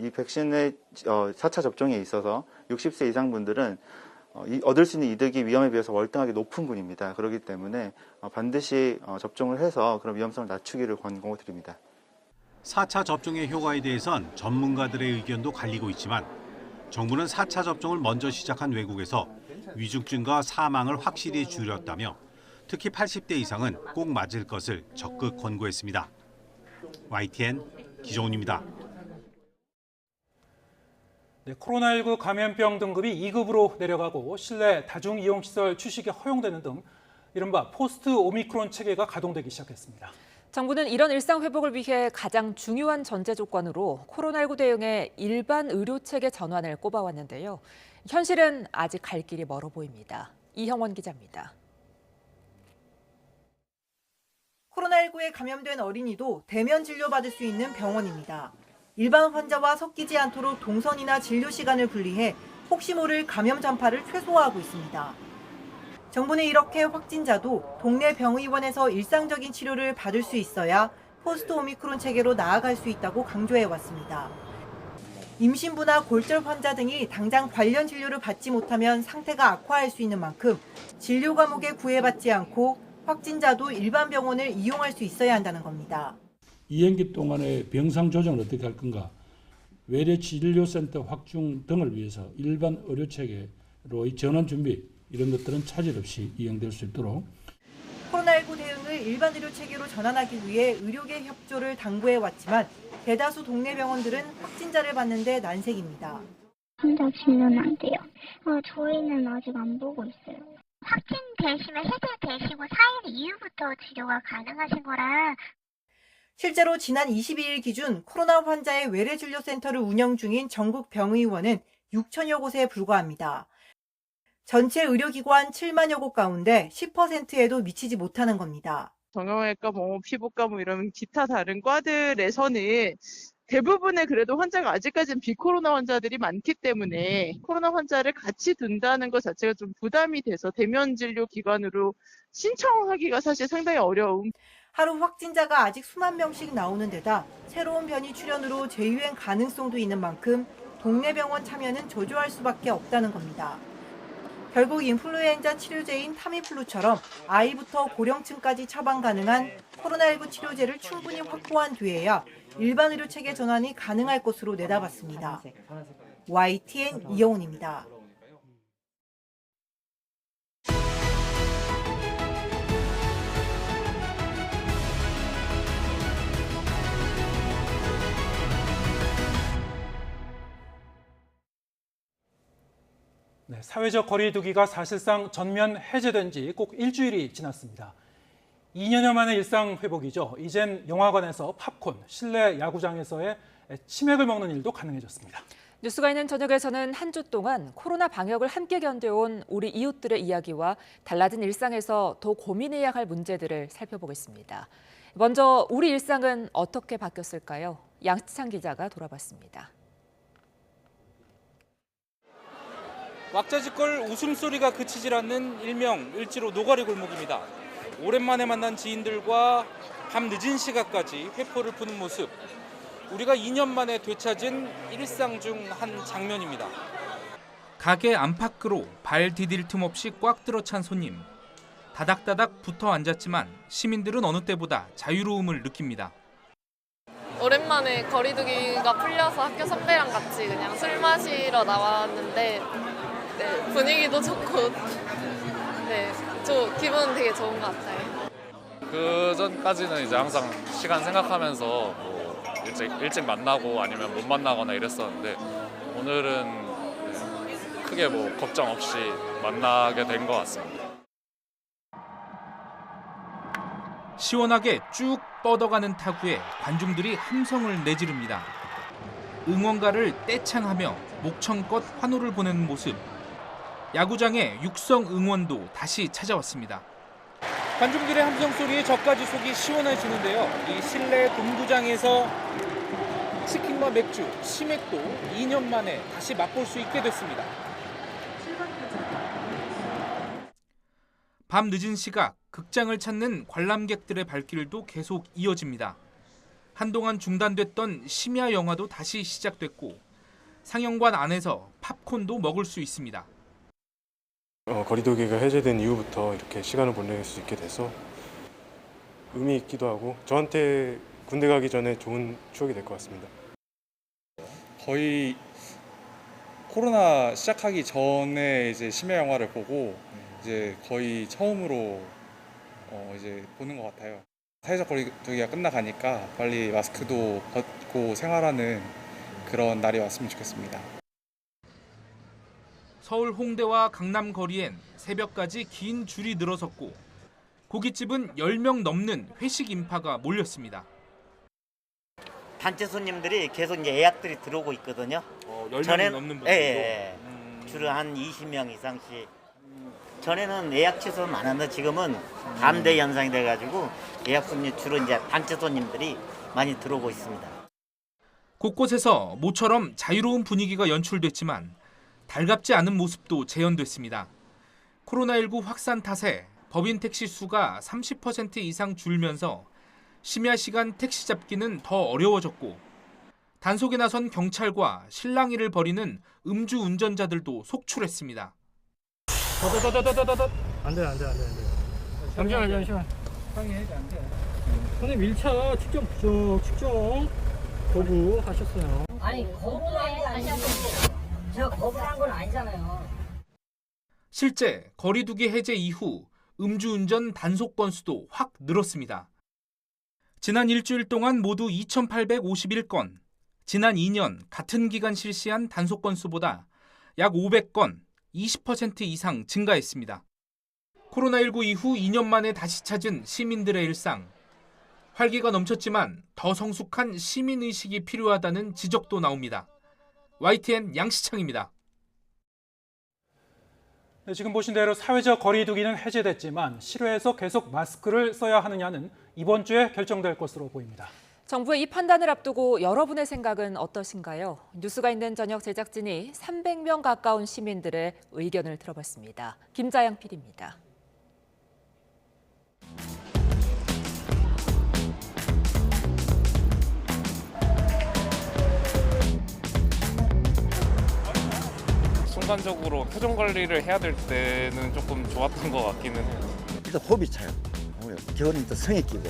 이 백신의 4차 접종에 있어서 60세 이상 분들은 얻을 수 있는 이득이 위험에 비해서 월등하게 높은 분입니다. 그렇기 때문에 반드시 접종을 해서 그런 위험성을 낮추기를 권고드립니다. 4차 접종의 효과에 대해선 전문가들의 의견도 갈리고 있지만 정부는 4차 접종을 먼저 시작한 외국에서 위중증과 사망을 확실히 줄였다며 특히 80대 이상은 꼭 맞을 것을 적극 권고했습니다. YTN 기정훈입니다. 네, 코로나19 감염병 등급이 2급으로 내려가고 실내 다중이용시설 취식이 허용되는 등 이른바 포스트 오미크론 체계가 가동되기 시작했습니다. 정부는 이런 일상 회복을 위해 가장 중요한 전제 조건으로 코로나19 대응에 일반 의료 체계 전환을 꼽아왔는데요. 현실은 아직 갈 길이 멀어 보입니다. 이형원 기자입니다. 코로나19에 감염된 어린이도 대면 진료받을 수 있는 병원입니다. 일반 환자와 섞이지 않도록 동선이나 진료 시간을 분리해 혹시 모를 감염 전파를 최소화하고 있습니다. 정부는 이렇게 확진자도 동네 병의원에서 일상적인 치료를 받을 수 있어야 포스트 오미크론 체계로 나아갈 수 있다고 강조해 왔습니다. 임신부나 골절 환자 등이 당장 관련 진료를 받지 못하면 상태가 악화할 수 있는 만큼 진료 과목에 구애받지 않고 확진자도 일반 병원을 이용할 수 있어야 한다는 겁니다. 2학기 동안의 병상 조정을 어떻게 할 건가, 외래진료센터 확충 등을 위해서 일반 의료체계로의 전환 준비, 이런 것들은 차질 없이 이행될 수 있도록. 코로나19 대응을 일반 의료체계로 전환하기 위해 의료계 협조를 당부해왔지만 대다수 동네 병원들은 확진자를 받는 데 난색입니다. 혼자 진료는 안 돼요. 저희는 아직 안 보고 있어요. 확진되시면 해제되시고 4일 이후부터 치료가 가능하신 거라. 실제로 지난 22일 기준 코로나 환자의 외래진료센터를 운영 중인 전국 병의원은 6천여 곳에 불과합니다. 전체 의료기관 7만여 곳 가운데 10%에도 미치지 못하는 겁니다. 정형외과, 피부과 이런 기타 다른 과들에서는 대부분의 그래도 환자가 아직까지는 비코로나 환자들이 많기 때문에 코로나 환자를 같이 둔다는 것 자체가 좀 부담이 돼서 대면 진료 기관으로 신청하기가 사실 상당히 어려움. 하루 확진자가 아직 수만 명씩 나오는 데다 새로운 변이 출현으로 재유행 가능성도 있는 만큼 동네 병원 참여는 저조할 수밖에 없다는 겁니다. 결국 인플루엔자 치료제인 타미플루처럼 아이부터 고령층까지 처방 가능한 코로나19 치료제를 충분히 확보한 뒤에야 일반 의료 체계 전환이 가능할 것으로 내다봤습니다. YTN 이영훈입니다. 네, 사회적 거리 두기가 사실상 전면 해제된 지 꼭 일주일이 지났습니다. 2년여 만의 일상 회복이죠. 이젠 영화관에서 팝콘, 실내 야구장에서의 치맥을 먹는 일도 가능해졌습니다. 뉴스가 있는 저녁에서는 한 주 동안 코로나 방역을 함께 견뎌온 우리 이웃들의 이야기와 달라진 일상에서 더 고민해야 할 문제들을 살펴보겠습니다. 먼저 우리 일상은 어떻게 바뀌었을까요? 양치창 기자가 돌아봤습니다. 왁자지껄 웃음소리가 그치질 않는 일명 을지로 노가리 골목입니다. 오랜만에 만난 지인들과 밤 늦은 시각까지 회포를 푸는 모습. 우리가 2년 만에 되찾은 일상 중 한 장면입니다. 가게 안팎으로 발 디딜 틈 없이 꽉 들어찬 손님. 다닥다닥 붙어 앉았지만 시민들은 어느 때보다 자유로움을 느낍니다. 오랜만에 거리두기가 풀려서 학교 선배랑 같이 그냥 술 마시러 나왔는데 네, 분위기도 좋고 네, 기분 되게 좋은 것 같아요. 그 전까지는 이제 항상 시간 생각하면서 뭐 일찍 만나고 아니면 못 만나거나 이랬었는데 오늘은 크게 뭐 걱정 없이 만나게 된 것 같습니다. 시원하게 쭉 뻗어가는 타구에 관중들이 함성을 내지릅니다. 응원가를 떼창하며 목청껏 환호를 보내는 모습. 야구장에 육성 응원도 다시 찾아왔습니다. 관중들의 함성 소리에 저까지 속이 시원해지는데요. 이 실내 동구장에서 치킨과 맥주, 치맥도 2년 만에 다시 맛볼 수 있게 됐습니다. 밤 늦은 시각 극장을 찾는 관람객들의 발길도 계속 이어집니다. 한동안 중단됐던 심야 영화도 다시 시작됐고 상영관 안에서 팝콘도 먹을 수 있습니다. 거리두기가 해제된 이후부터 이렇게 시간을 보낼 수 있게 돼서 의미 있기도 하고 저한테 군대 가기 전에 좋은 추억이 될 것 같습니다. 거의 코로나 시작하기 전에 이제 심야 영화를 보고 이제 거의 처음으로 이제 보는 것 같아요. 사회적 거리두기가 끝나가니까 빨리 마스크도 벗고 생활하는 그런 날이 왔으면 좋겠습니다. 서울 홍대와 강남 거리엔 새벽까지 긴 줄이 늘어섰고 고깃집은 10명 넘는 회식 인파가 몰렸습니다. 단체 손님들이 계속 이제 예약들이 들어오고 있거든요. 10명 넘는 분들도? 예. 주로 한 20명 이상씩. 전에는 예약 취소가 많았는데 지금은 감대 현상이 돼가지고 예약 손님 주로 이제 단체 손님들이 많이 들어오고 있습니다. 곳곳에서 모처럼 자유로운 분위기가 연출됐지만 달갑지 않은 모습도 재현됐습니다. 코로나19 확산 탓에 법인 택시 수가 30% 이상 줄면서 심야 시간 택시 잡기는 더 어려워졌고 단속에 나선 경찰과 실랑이를 벌이는 음주 운전자들도 속출했습니다. 안돼. 잠시만. 상의해도 안 돼. 선생님 1차 측정 거부하셨어요. 아니 거부는 아니냐고. 제가 거부한 건 아니잖아요. 실제 거리두기 해제 이후 음주운전 단속 건수도 확 늘었습니다. 지난 일주일 동안 모두 2,851건, 지난 2년 같은 기간 실시한 단속 건수보다 약 500건, 20% 이상 증가했습니다. 코로나19 이후 2년 만에 다시 찾은 시민들의 일상. 활기가 넘쳤지만 더 성숙한 시민의식이 필요하다는 지적도 나옵니다. YTN 양시창입니다. 네, 지금 보신 대로 사회적 거리두기는 해제됐지만 실외에서 계속 마스크를 써야 하느냐는 이번 주에 결정될 것으로 보입니다. 정부의 이 판단을 앞두고 여러분의 생각은 어떠신가요? 뉴스가 있는 저녁 제작진이 300명 가까운 시민들의 의견을 들어봤습니다. 김자영 PD입니다. 순간적으로 표정 관리를 해야 될 때는 조금 좋았던 것 같기는 해요. 일단 호흡이 차요. 겨울은 또 성에 끼고.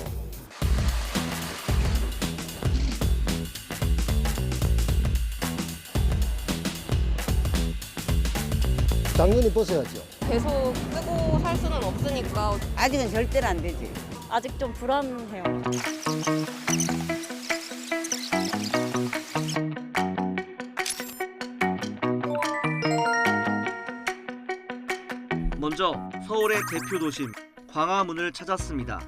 당연히 벗어야죠. 계속 쓰고 살 수는 없으니까. 아직은 절대로 안 되지. 아직 좀 불안해요. 먼저 서울의 대표 도심 광화문을 찾았습니다.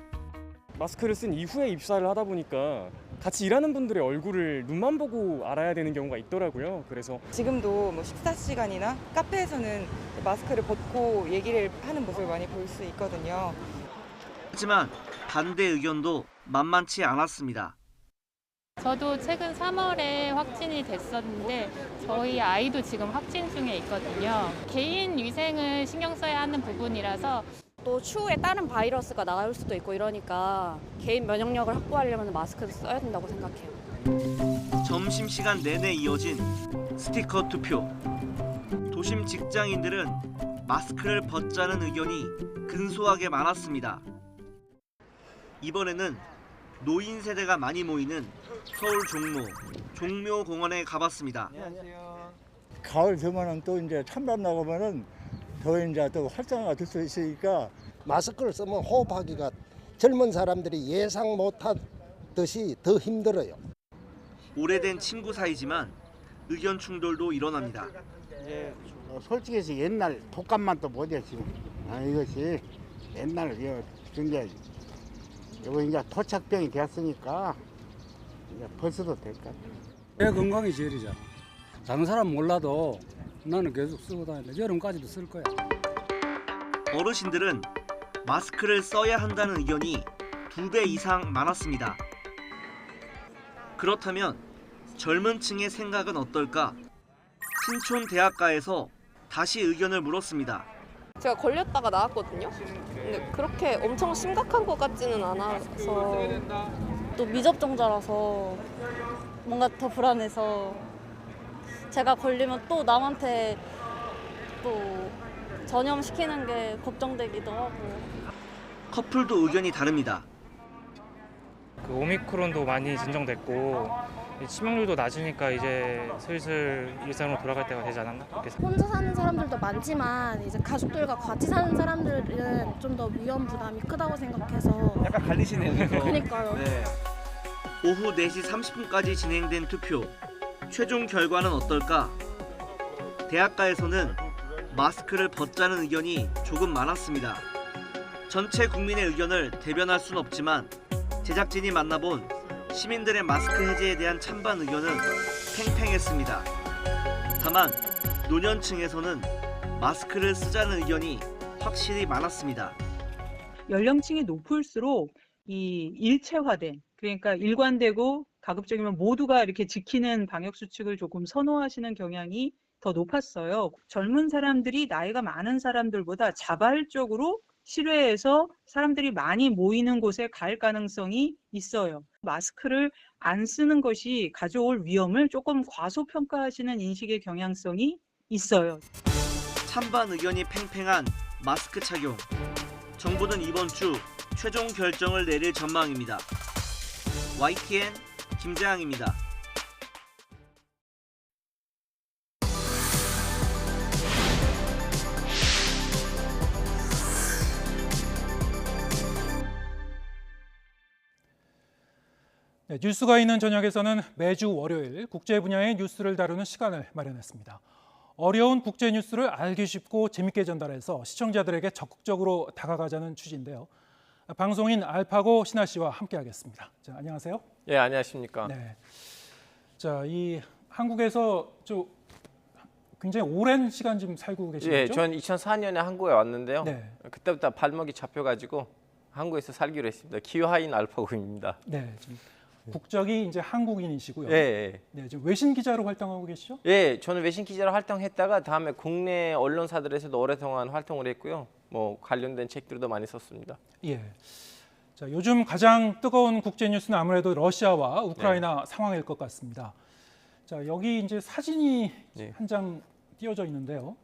마스크를 쓴 이후에 입사를 하다 보니까 같이 일하는 분들의 얼굴을 눈만 보고 알아야 되는 경우가 있더라고요. 그래서 지금도 뭐 식사 시간이나 카페에서는 마스크를 벗고 얘기를 하는 모습을 많이 볼 수 있거든요. 하지만 반대 의견도 만만치 않았습니다. 저도 최근 3월에 확진이 됐었는데 저희 아이도 지금 확진 중에 있거든요. 개인 위생을 신경 써야 하는 부분이라서 또 추후에 다른 바이러스가 나올 수도 있고 이러니까 개인 면역력을 확보하려면 마스크를 써야 된다고 생각해요. 점심시간 내내 이어진 스티커 투표. 도심 직장인들은 마스크를 벗자는 의견이 근소하게 많았습니다. 이번에는 노인 세대가 많이 모이는 서울 종묘공원에 가봤습니다. 가을 되면은 또 이제 찬바람 나가면은 더 이제 또 활성화가 될 수 있으니까 마스크를 쓰면 호흡하기가 젊은 사람들이 예상 못하듯이 더 힘들어요. 오래된 친구 사이지만 의견 충돌도 일어납니다. 이제 솔직히 해서 옛날 독감만 또 못해 지금. 이것이 옛날 이제 이거 이제 토착병이 되었으니까 이제 벌써도 될 것 같아요. 내 건강이 제일이잖아. 다른 사람 몰라도 나는 계속 쓰고 다니는데 여름까지도 쓸 거야. 어르신들은 마스크를 써야 한다는 의견이 2배 이상 많았습니다. 그렇다면 젊은 층의 생각은 어떨까? 신촌 대학가에서 다시 의견을 물었습니다. 제가 걸렸다가 나왔거든요. 근데 그렇게 엄청 심각한 것 같지는 않아서 또 미접종자라서 뭔가 더 불안해서 제가 걸리면 또 남한테 또 전염시키는 게 걱정되기도 하고. 커플도 의견이 다릅니다. 그 오미크론도 많이 진정됐고 치명률도 낮으니까 이제 슬슬 일상으로 돌아갈 때가 되지 않았나? 혼자 사는 사람들도 많지만 이제 가족들과 같이 사는 사람들은 좀 더 위험 부담이 크다고 생각해서 약간 갈리시네요. 그러니까요. 네. 오후 4시 30분까지 진행된 투표. 최종 결과는 어떨까? 대학가에서는 마스크를 벗자는 의견이 조금 많았습니다. 전체 국민의 의견을 대변할 순 없지만 제작진이 만나본 시민들의 마스크 해제에 대한 찬반 의견은 팽팽했습니다. 다만 노년층에서는 마스크를 쓰자는 의견이 확실히 많았습니다. 연령층이 높을수록 이 일체화된, 그러니까 일관되고 가급적이면 모두가 이렇게 지키는 방역 수칙을 조금 선호하시는 경향이 더 높았어요. 젊은 사람들이 나이가 많은 사람들보다 자발적으로 실외에서 사람들이 많이 모이는 곳에 갈 가능성이 있어요. 마스크를 안 쓰는 것이 가져올 위험을 조금 과소평가하시는 인식의 경향성이 있어요. 찬반 의견이 팽팽한 마스크 착용. 정부는 이번 주 최종 결정을 내릴 전망입니다. YTN 김재항입니다. 네, 뉴스가 있는 저녁에서는 매주 월요일 국제 분야의 뉴스를 다루는 시간을 마련했습니다. 어려운 국제 뉴스를 알기 쉽고 재밌게 전달해서 시청자들에게 적극적으로 다가가자는 취지인데요. 방송인 알파고 신하 씨와 함께하겠습니다. 자, 안녕하세요. 예, 안녕하십니까. 네. 자, 이 한국에서 굉장히 오랜 시간 지금 살고 계신 거죠? 예, 전 2004년에 한국에 왔는데요. 네. 그때부터 발목이 잡혀가지고 한국에서 살기로 했습니다. 기화인 알파고입니다. 네, 지금 국적이 이제 한국인이시고요. 예. 네, 지금 외신 기자로 활동하고 계시죠? 예, 저는 외신 기자로 활동했다가 다음에 국내 언론사들에서도 오랫동안 활동을 했고요. 뭐 관련된 책들도 많이 썼습니다. 예. 자, 요즘 가장 뜨거운 국제 뉴스는 아무래도 러시아와 우크라이나 상황일 것 같습니다. 자, 여기 이제 사진이 한 장 띄어져 있는데요.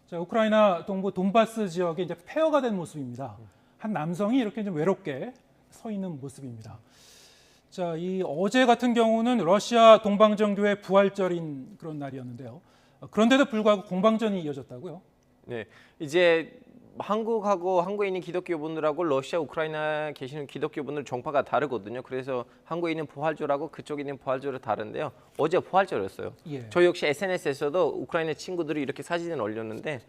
자, 우크라이나 동부 돈바스 지역에 이제 폐허가 된 모습입니다. 한 남성이 이렇게 좀 외롭게 서 있는 모습입니다. 자, 이 어제 같은 경우는 러시아 동방정교회 부활절인 그런 날이었는데요. 그런데도 불구하고 공방전이 이어졌다고요? 네, 이제 한국하고 한국에 있는 기독교분들하고 러시아, 우크라이나에 계시는 기독교분들 종파가 다르거든요. 그래서 한국에 있는 부활절하고 그쪽에 있는 부활절은 다른데요. 어제 부활절이었어요. 예. 저 역시 SNS에서도 우크라이나 친구들이 이렇게 사진을 올렸는데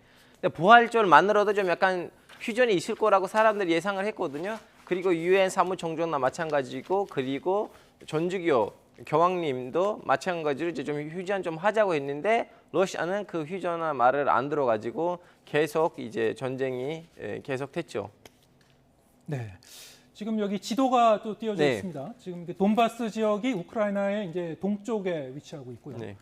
근데 부활절만으로도 좀 약간 휴전이 있을 거라고 사람들이 예상을 했거든요. 그리고 유엔 사무총장도 마찬가지고 그리고 전주교 교황님도 마찬가지로 이제 좀 휴전 좀 하자고 했는데 러시아는 그 휴전한 말을 안 들어가지고 계속 이제 전쟁이 계속됐죠. 네. 지금 여기 지도가 또 띄어져 네. 있습니다. 지금 돈바스 지역이 우크라이나의 이제 동쪽에 위치하고 있고요. 네.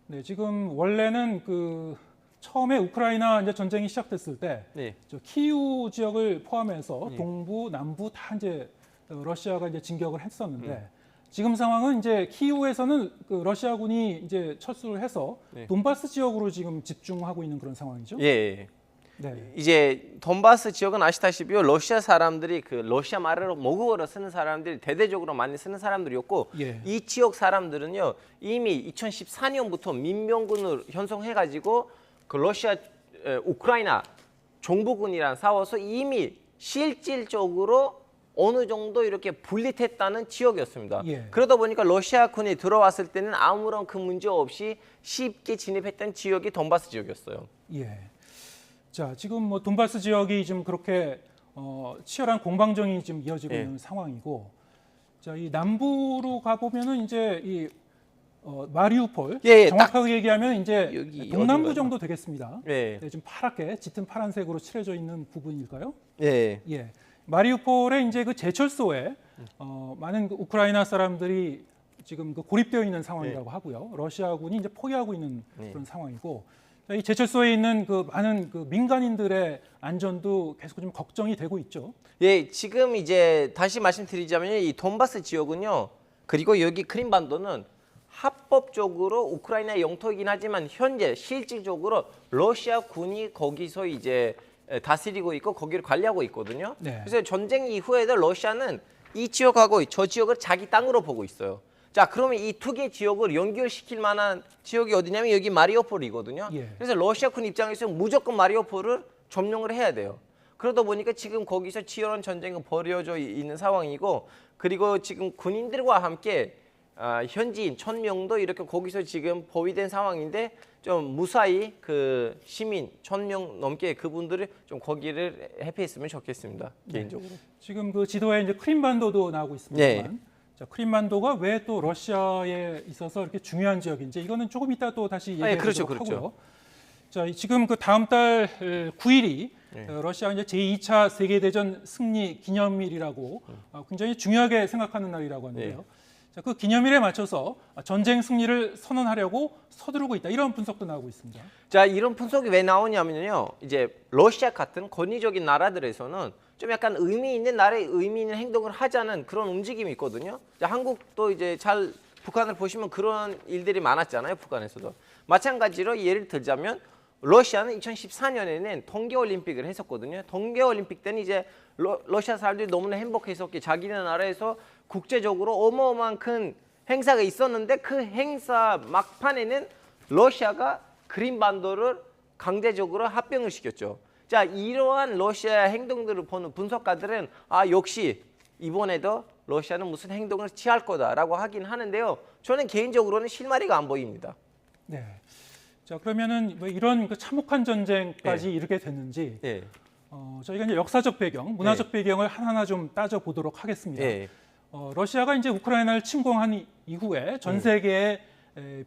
네, 지금 원래는 그 처음에 우크라이나 이제 전쟁이 시작됐을 때 네. 저 키우 지역을 포함해서 네. 동부, 남부 다 이제 러시아가 이제 진격을 했었는데 지금 상황은 이제 키우에서는 그 러시아군이 이제 철수를 해서 네. 돈바스 지역으로 지금 집중하고 있는 그런 상황이죠. 예. 네. 이제 돈바스 지역은 아시다시피 러시아 사람들이 그 러시아 말을 모국어로 쓰는 사람들이 대대적으로 많이 쓰는 사람들이었고 예. 이 지역 사람들은요 이미 2014년부터 민병군을 형성해가지고 그 러시아 우크라이나 정부군이랑 싸워서 이미 실질적으로 어느 정도 이렇게 분리됐다는 지역이었습니다. 예. 그러다 보니까 러시아군이 들어왔을 때는 아무런 그 문제 없이 쉽게 진입했던 지역이 돈바스 지역이었어요. 예. 자, 지금 뭐 돈바스 지역이 좀 그렇게 치열한 공방전이 지금 이어지고 예. 있는 상황이고, 자, 이 남부로 가 보면은 이제 이 마리우폴, 예, 예, 정확하게 얘기하면 이제 여기 동남부 어디가 정도 되겠습니다. 예. 네, 좀 파랗게 짙은 파란색으로 칠해져 있는 부분일까요? 예. 예. 마리우폴의 이제 그 제철소에 많은 그 우크라이나 사람들이 지금 그 고립되어 있는 상황이라고 하고요. 러시아군이 이제 포위하고 있는 그런 상황이고, 이 제철소에 있는 그 많은 그 민간인들의 안전도 계속 좀 걱정이 되고 있죠. 예, 지금 이제 다시 말씀드리자면 이 돈바스 지역은요. 그리고 여기 크림반도는 합법적으로 우크라이나 영토이긴 하지만 현재 실질적으로 러시아 군이 거기서 이제 다스리고 있고 거기를 관리하고 있거든요. 네. 그래서 전쟁 이후에도 러시아는 이 지역하고 저 지역을 자기 땅으로 보고 있어요. 자, 그러면 이 두 개 지역을 연결시킬 만한 지역이 어디냐면 여기 마리우폴이거든요. 예. 그래서 러시아 군 입장에서 무조건 마리우폴을 점령을 해야 돼요. 그러다 보니까 지금 거기서 치열한 전쟁이 벌어져 있는 상황이고, 그리고 지금 군인들과 함께 현지인 1000명도 이렇게 거기서 지금 포위된 상황인데 좀 무사히 그 시민 1000명 넘게 그분들을 좀 거기를 회피했으면 좋겠습니다. 개인적으로. 지금 그 지도에 이제 크림반도도 나오고 있습니다만, 자, 크림반도가 왜 또 러시아에 있어서 이렇게 중요한 지역인지 이거는 조금 이따 또 다시 얘기해 그렇죠, 보도록 그렇죠. 하고요. 자, 지금 그 다음 달 9일이 러시아 이제 제2차 세계대전 승리 기념일이라고 굉장히 중요하게 생각하는 날이라고 하는데요. 자, 그 기념일에 맞춰서 전쟁 승리를 선언하려고 서두르고 있다. 이런 분석도 나오고 있습니다. 자, 이런 분석이 왜 나오냐면요. 이제 러시아 같은 권위적인 나라들에서는 좀 약간 의미 있는 나라의 의미 있는 행동을 하자는 그런 움직임이 있거든요. 자, 한국도 이제 잘 북한을 보시면 그런 일들이 많았잖아요. 북한에서도. 마찬가지로 예를 들자면 러시아는 2014년에는 동계올림픽을 했었거든요. 동계올림픽 때는 이제 러시아 사람들이 너무나 행복했었기에 자기네 나라에서 국제적으로 어마어마한 큰 행사가 있었는데 그 행사 막판에는 러시아가 크림반도를 강제적으로 합병을 시켰죠. 자, 이러한 러시아 행동들을 보는 분석가들은 역시 이번에도 러시아는 무슨 행동을 취할 거다라고 하긴 하는데요. 저는 개인적으로는 실마리가 안 보입니다. 네. 자, 그러면은 왜 이런 그 참혹한 전쟁까지 이르게 됐는지 저희가 이제 역사적 배경, 문화적 배경을 하나하나 좀 따져 보도록 하겠습니다. 러시아가 이제 우크라이나를 침공한 이후에 전 세계의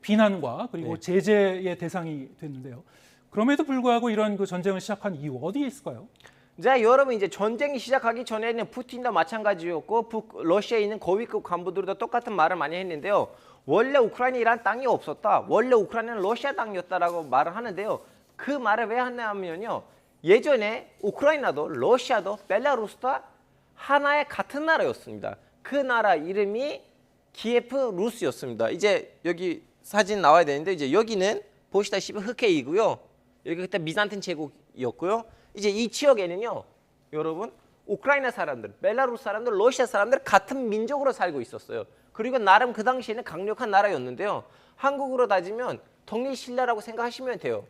비난과 그리고 제재의 대상이 됐는데요. 그럼에도 불구하고 이런 그 전쟁을 시작한 이유 어디에 있을까요? 자, 여러분 이제 전쟁이 시작하기 전에는 푸틴도 마찬가지였고 러시아에 있는 고위급 간부들도 똑같은 말을 많이 했는데요. 원래 우크라이나라는 땅이 없었다. 원래 우크라이나는 러시아 땅이었다라고 말을 하는데요. 그 말을 왜 하냐면요. 예전에 우크라이나도 러시아도 벨라루스도 하나의 같은 나라였습니다. 그 나라 이름이 키예프 루스였습니다. 이제 여기 사진 나와야 되는데 이제 여기는 보시다시피 흑해이고요. 여기 그때 비잔틴 제국이었고요. 이제 이 지역에는요, 여러분 우크라이나 사람들, 벨라루스 사람들, 러시아 사람들 같은 민족으로 살고 있었어요. 그리고 나름 그 당시에는 강력한 나라였는데요. 한국으로 따지면 독립신라라고 생각하시면 돼요.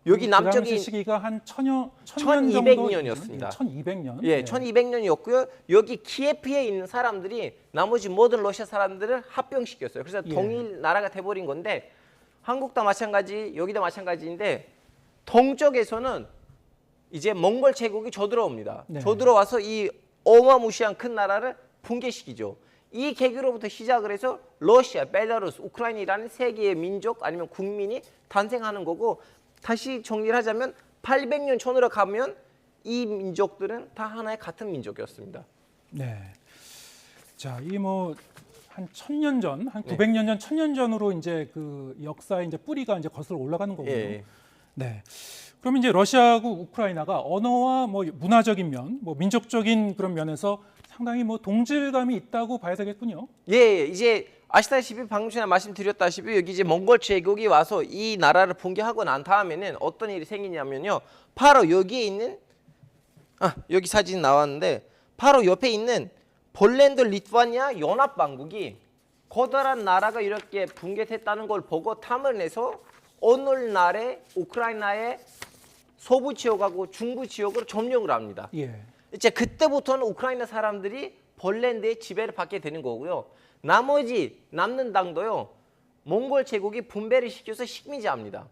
여기 남쪽이 그 당시 시기가 한 1200년이었습니다. 1200년. 예, 1200년이었고요. 여기 키예프에 있는 사람들이 나머지 모든 러시아 사람들을 합병시켰어요. 그래서 동일 나라가 돼버린 건데 한국도 마찬가지, 여기도 마찬가지인데 동쪽에서는 이제 몽골 제국이 쳐들어옵니다. 네. 쳐들어와서 이 어마무시한 큰 나라를 붕괴시키죠. 이 계기로부터 시작을 해서 러시아, 벨라루스, 우크라이나라는 세 개의 민족 아니면 국민이 탄생하는 거고, 다시 정리를 하자면 800년 전으로 가면 이 민족들은 다 하나의 같은 민족이었습니다. 네. 자, 이 뭐 한 1000년 전, 한 네. 900년 전, 1000년 전으로 이제 그 역사의 이제 뿌리가 이제 거슬러 올라가는 거군요. 예. 네. 그럼 이제 러시아하고 우크라이나가 언어와 뭐 문화적인 면, 뭐 민족적인 그런 면에서 상당히 뭐 동질감이 있다고 봐야 되겠군요. 예, 이제 아시다시피 방금 전에 말씀드렸다시피 여기 이제 몽골 제국이 와서 이 나라를 붕괴하고 난 다음에는 어떤 일이 생기냐면요. 바로 여기에 있는 여기 사진 나왔는데 바로 옆에 있는 폴란드, 리투아니아 연합왕국이 커다란 나라가 이렇게 붕괴됐다는 걸 보고 탐을 내서 오늘날의 우크라이나의 서부 지역하고 중부 지역으로 점령을 합니다. 예. 이제 그때부터는 우크라이나 사람들이 폴란드의 지배를 받게 되는 거고요. 나머지 남는 땅도요. 몽골 제국이 분배를 시켜서 식민지합니다.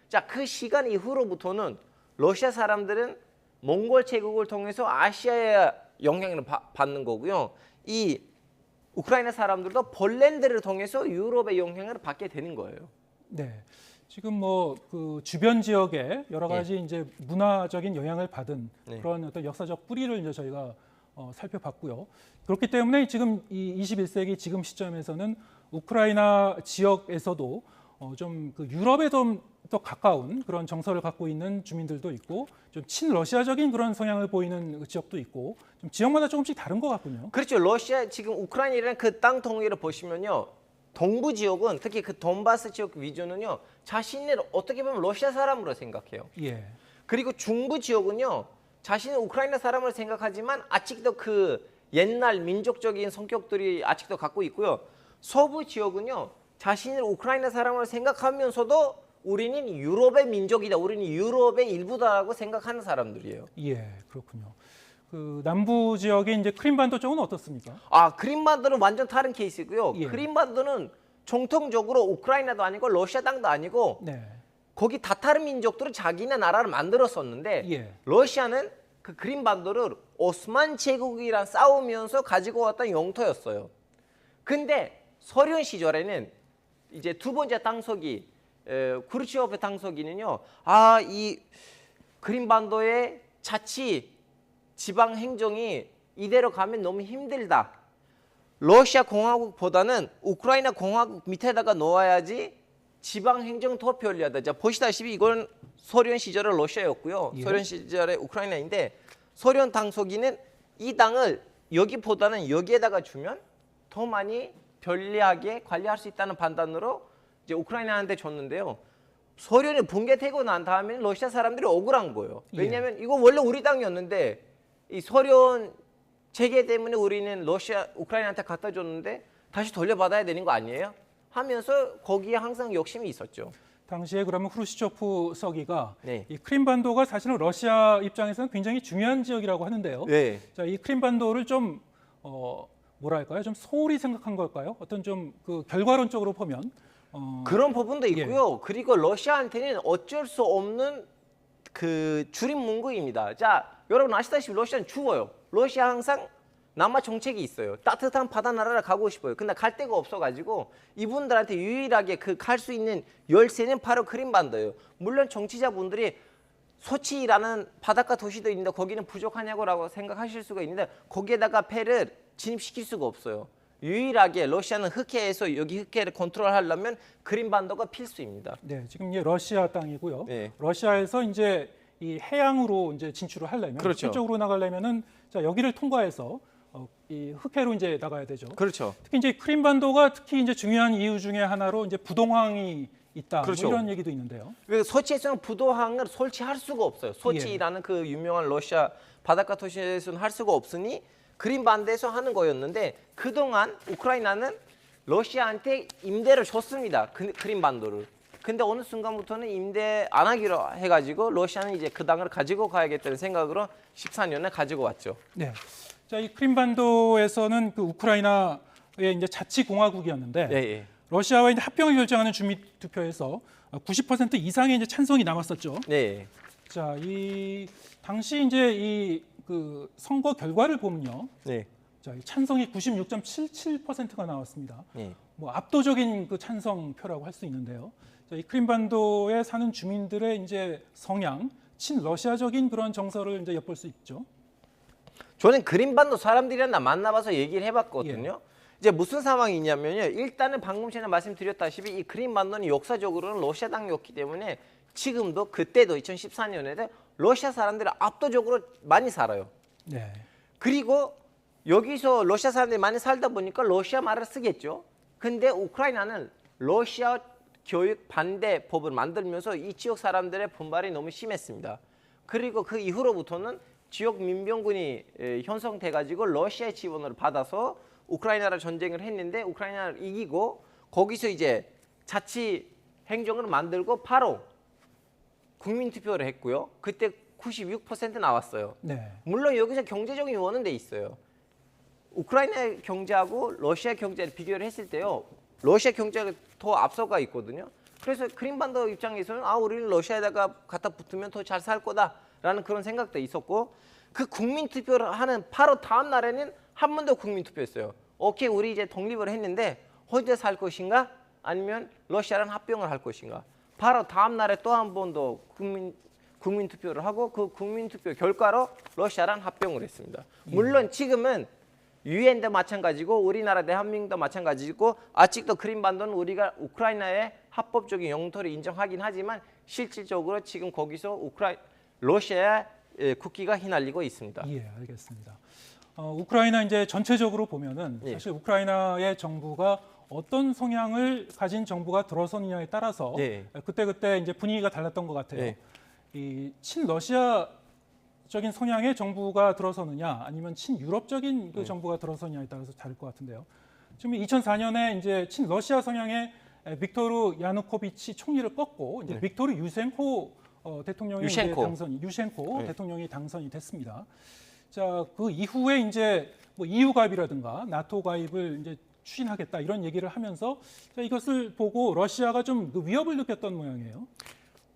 자, 그 시간 이후로부터는 러시아 사람들은 몽골 제국을 통해서 아시아의 영향을 받는 거고요. 이 우크라이나 사람들도 폴란드를 통해서 유럽의 영향을 받게 되는 거예요. 네. 지금 뭐 그 주변 지역에 여러 가지 이제 문화적인 영향을 받은 그런 어떤 역사적 뿌리를 이제 저희가 살펴봤고요. 그렇기 때문에 지금 이 21세기 지금 시점에서는 우크라이나 지역에서도 좀 그 유럽에 좀 더 가까운 그런 정서를 갖고 있는 주민들도 있고 좀 친러시아적인 그런 성향을 보이는 지역도 있고 좀 지역마다 조금씩 다른 것 같군요. 그렇죠. 러시아 지금 우크라이나라는 그 땅 통일을 보시면요. 동부 지역은 특히 그 돈바스 지역 위주는요. 자신을 어떻게 보면 러시아 사람으로 생각해요. 예. 그리고 중부 지역은요. 자신은 우크라이나 사람으로 생각하지만 아직도 그 옛날 민족적인 성격들이 아직도 갖고 있고요. 서부 지역은요. 자신을 우크라이나 사람으로 생각하면서도 우리는 유럽의 민족이다. 우리는 유럽의 일부다라고 생각하는 사람들이에요. 예, 그렇군요. 그 남부 지역의 이제 크림반도 쪽은 어떻습니까? 크림반도는 완전 다른 케이스고요. 예. 크림반도는 정통적으로 우크라이나도 아니고 러시아 땅도 아니고 네. 거기 타타르 민족들은 자기네 나라를 만들었었는데 예. 러시아는 그 크림반도를 오스만 제국이랑 싸우면서 가지고 왔던 영토였어요. 근데 소련 시절에는 이제 두 번째 당서기 쿠르치오프 당서기는요. 이 크림반도의 자치 지방 행정이 이대로 가면 너무 힘들다. 러시아 공화국보다는 우크라이나 공화국 밑에다가 놓아야지 지방 행정 더 편리하다. 자, 보시다시피 이건 소련 시절의 러시아였고요. 예. 소련 시절의 우크라이나인데 소련 당서기는 이 땅을 여기보다는 여기에다가 주면 더 많이 편리하게 관리할 수 있다는 판단으로 이제 우크라이나한테 줬는데요. 소련이 붕괴되고 난 다음에 러시아 사람들이 억울한 거예요. 왜냐하면 이거 원래 우리 땅이었는데 이 소련 체계 때문에 우리는 우크라이나한테 갖다 줬는데 다시 돌려받아야 되는 거 아니에요? 하면서 거기에 항상 욕심이 있었죠. 당시에 그러면 크루시초프 서기가 네. 이 크림반도가 사실은 러시아 입장에서는 굉장히 중요한 지역이라고 하는데요. 네. 자, 이 크림반도를 좀 뭐랄까요? 좀 소홀히 생각한 걸까요? 어떤 좀 그 결과론적으로 보면 그런 부분도 있고요. 그리고 러시아한테는 어쩔 수 없는 그 줄임 문구입니다. 자, 여러분 아시다시피 러시아는 추워요. 러시아 항상 남아 정책이 있어요. 따뜻한 바다 나라를 가고 싶어요. 근데 갈 데가 없어가지고 이분들한테 유일하게 그 갈 수 있는 열쇠는 바로 크림반도예요. 물론 정치자분들이 소치라는 바닷가 도시도 있는데 거기는 부족하냐고라고 생각하실 수가 있는데 거기에다가 배를 진입시킬 수가 없어요. 유일하게 러시아는 흑해에서 여기 흑해를 컨트롤하려면 크림반도가 필수입니다. 네, 지금 이제 러시아 땅이고요. 네. 러시아에서 이제 이 해양으로 이제 진출을 하려면 그렇죠. 서쪽으로 나가려면은 자 여기를 통과해서 이 흑해로 이제 나가야 되죠. 그렇죠. 특히 이제 크림반도가 특히 이제 중요한 이유 중에 하나로 이제 부동항이 있다. 그렇죠. 뭐 이런 얘기도 있는데요. 소치에서는 부도항을 설치할 수가 없어요. 소치라는 그 유명한 러시아 바닷가 도시에서는 할 수가 없으니 크림반도에서 하는 거였는데 그동안 우크라이나는 러시아한테 임대를 줬습니다. 크림반도를. 근데 어느 순간부터는 임대 안 하기로 해가지고 러시아는 이제 그 땅을 가지고 가야겠다는 생각으로 14년에 가지고 왔죠. 네. 자, 이 크림반도에서는 그 우크라이나의 이제 자치공화국이었는데 러시아와 이제 합병을 결정하는 주민 투표에서 90% 이상의 이제 찬성이 남았었죠. 네. 자, 이 당시 이제 이 그 선거 결과를 보면요. 네. 자, 이 찬성이 96.77%가 나왔습니다. 네. 뭐 압도적인 그 찬성표라고 할 수 있는데요. 자, 이 크림반도에 사는 주민들의 이제 성향, 친러시아적인 그런 정서를 이제 엿볼 수 있죠. 저는 크림반도 사람들이랑 만나봐서 얘기를 해봤거든요. 이제 무슨 상황이냐면요. 일단은 방금 전에 말씀드렸다시피 이 크림반도는 역사적으로는 러시아 땅이었기 때문에 지금도 그때도 2014년에도 러시아 사람들이 압도적으로 많이 살아요. 네. 그리고 여기서 러시아 사람들이 많이 살다 보니까 러시아 말을 쓰겠죠. 근데 우크라이나는 러시아 교육 반대 법을 만들면서 이 지역 사람들의 분발이 너무 심했습니다. 그리고 그 이후로부터는 지역 민병군이 형성돼가지고 러시아의 지원을 받아서 우크라이나랑 전쟁을 했는데 우크라이나를 이기고 거기서 이제 자치 행정을 만들고 바로 국민 투표를 했고요. 그때 96% 나왔어요. 네. 물론 여기서 경제적인 요원은 돼 있어요. 우크라이나 경제하고 러시아 경제를 비교를 했을 때요. 러시아 경제가 더 앞서가 있거든요. 그래서 크림반도 입장에서는 우리는 러시아에다가 갖다 붙으면 더 잘 살 거다라는 그런 생각도 있었고 그 국민 투표를 하는 바로 다음 날에는 한 번 더 국민 투표했어요. 오케이, 우리 이제 독립을 했는데 혼자 살 것인가? 아니면 러시아랑 합병을 할 것인가? 바로 다음 날에 또 한 번 더 국민 투표를 하고 그 국민 투표 결과로 러시아랑 합병을 했습니다. 물론 지금은 유엔도 마찬가지고 우리나라 대한민국도 마찬가지고 아직도 크림반도는 우리가 우크라이나의 합법적인 영토를 인정하긴 하지만 실질적으로 지금 거기서 러시아의 국기가 휘날리고 있습니다. 예, 알겠습니다. 우크라이나 이제 전체적으로 보면은 사실 우크라이나의 정부가 어떤 성향을 가진 정부가 들어서느냐에 따라서 그때 이제 분위기가 달랐던 것 같아요. 이 친러시아적인 성향의 정부가 들어서느냐 아니면 친유럽적인 그 정부가 들어서느냐에 따라서 다를 것 같은데요. 지금 2004년에 이제 친러시아 성향의 빅토르 야누코비치 총리를 꺾고 이제 빅토르 유센코 대통령이 유셴코 대통령이 당선이 됐습니다. 자, 그 이후에 이제 뭐 EU 가입이라든가 나토 가입을 이제 추진하겠다 이런 얘기를 하면서 자, 이것을 보고 러시아가 좀 그 위협을 느꼈던 모양이에요.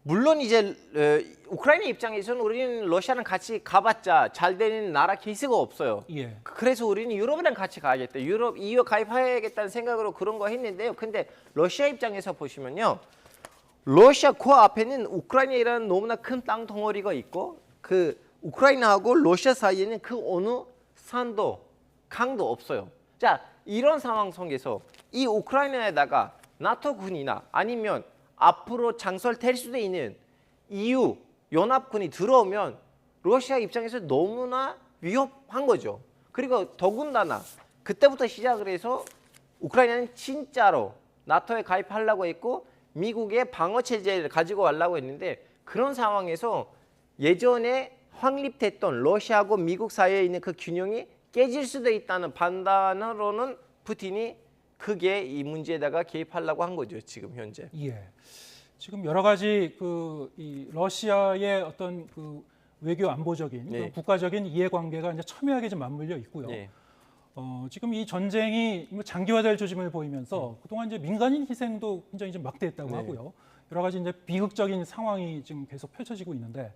물론 이제 우크라이나 입장에서는 우리는 러시아랑 같이 가봤자 잘 되는 나라 케이스가 없어요. 예. 그래서 우리는 유럽이랑 같이 가야겠다. 유럽 EU 가입해야겠다는 생각으로 그런 거 했는데요. 근데 러시아 입장에서 보시면요. 러시아 그 앞에는 우크라이나라는 너무나 큰 땅 덩어리가 있고 그 우크라이나하고 러시아 사이에는 그 어느 산도 강도 없어요. 자, 이런 상황 속에서 이 우크라이나에다가 나토군이나 아니면 앞으로 장설될 수도 있는 EU 연합군이 들어오면 러시아 입장에서 너무나 위협한 거죠. 그리고 더군다나 그때부터 시작을 해서 우크라이나는 진짜로 나토에 가입하려고 했고 미국의 방어 체제를 가지고 가려고 했는데 그런 상황에서 예전에 확립됐던 러시아하고 미국 사이에 있는 그 균형이 깨질 수도 있다는 판단으로는 푸틴이 크게 이 문제에다가 개입하려고 한 거죠. 지금 현재. 예. 지금 여러 가지 이 러시아의 어떤 그 외교 안보적인 그 국가적인 이해관계가 이제 첨예하게 좀 맞물려 있고요. 지금 이 전쟁이 장기화될 조짐을 보이면서 그동안 이제 민간인 희생도 굉장히 좀 막대했다고 하고요. 여러 가지 이제 비극적인 상황이 지금 계속 펼쳐지고 있는데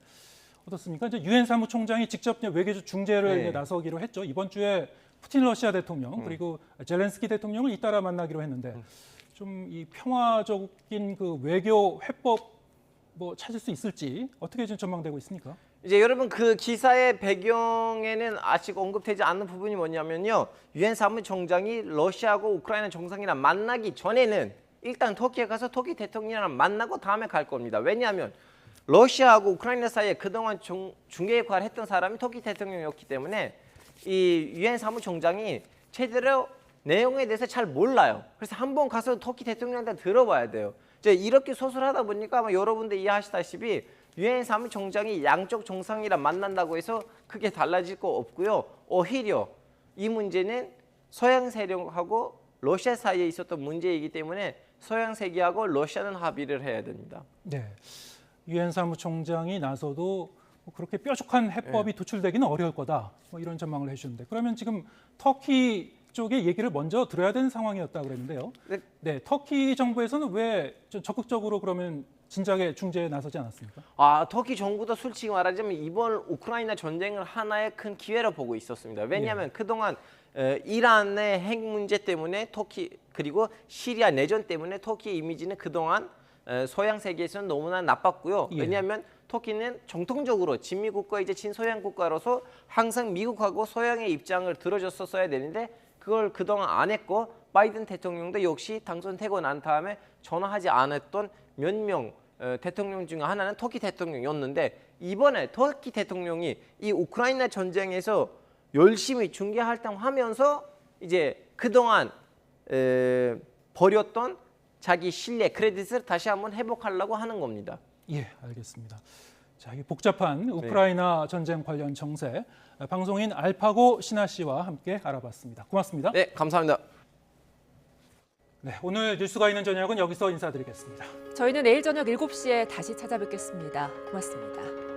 어떻습니까? 이제 유엔 사무총장이 직접 외교적 중재를 이제 나서기로 했죠. 이번 주에 푸틴 러시아 대통령 그리고 젤렌스키 대통령을 잇따라 만나기로 했는데 좀 이 평화적인 그 외교 회법 뭐 찾을 수 있을지 어떻게 지금 전망되고 있습니까? 이제 여러분 그 기사의 배경에는 아직 언급되지 않는 부분이 뭐냐면요. 유엔 사무총장이 러시아하고 우크라이나 정상이랑 만나기 전에는 일단 터키에 가서 터키 대통령이랑 만나고 다음에 갈 겁니다. 왜냐하면 러시아하고 우크라이나 사이에 그동안 중개 역할을 했던 사람이 터키 대통령이었기 때문에 이 유엔 사무총장이 제대로 내용에 대해서 잘 몰라요. 그래서 한번 가서 터키 대통령한테 들어봐야 돼요. 이제 이렇게 소설하다 보니까 아마 여러분들 이해하시다시피 유엔 사무총장이 양쪽 정상이랑 만난다고 해서 크게 달라질 거 없고요. 오히려 이 문제는 서양 세력하고 러시아 사이에 있었던 문제이기 때문에 서양 세계하고 러시아는 합의를 해야 됩니다. 네, 유엔 사무총장이 나서도 그렇게 뾰족한 해법이 도출되기는 어려울 거다. 뭐 이런 전망을 해주는데 그러면 지금 터키 쪽의 얘기를 먼저 들어야 되는 상황이었다 그랬는데요. 네, 터키 정부에서는 왜 적극적으로 그러면 진작에 중재에 나서지 않았습니까? 터키 정부도 솔직히 말하자면 이번 우크라이나 전쟁을 하나의 큰 기회로 보고 있었습니다. 왜냐하면 그동안 이란의 핵 문제 때문에 터키 그리고 시리아 내전 때문에 터키의 이미지는 그동안 서양 세계에서는 너무나 나빴고요. 왜냐하면 터키는 정통적으로 진미국가이자 친서양 국가로서 항상 미국하고 서양의 입장을 들어줬었어야 되는데 그걸 그동안 안 했고 바이든 대통령도 역시 당선되고 난 다음에 전화하지 않았던 몇 명 대통령 중에 하나는 터키 대통령이었는데 이번에 터키 대통령이 이 우크라이나 전쟁에서 열심히 중재 활동하면서 이제 그동안 버렸던 자기 신뢰, 크레딧을 다시 한번 회복하려고 하는 겁니다. 예, 알겠습니다. 자, 이 복잡한 우크라이나 전쟁 관련 정세, 방송인 알파고 신하 씨와 함께 알아봤습니다. 고맙습니다. 네, 감사합니다. 네, 오늘 뉴스가 있는 저녁은 여기서 인사드리겠습니다. 저희는 내일 저녁 7시에 다시 찾아뵙겠습니다. 고맙습니다.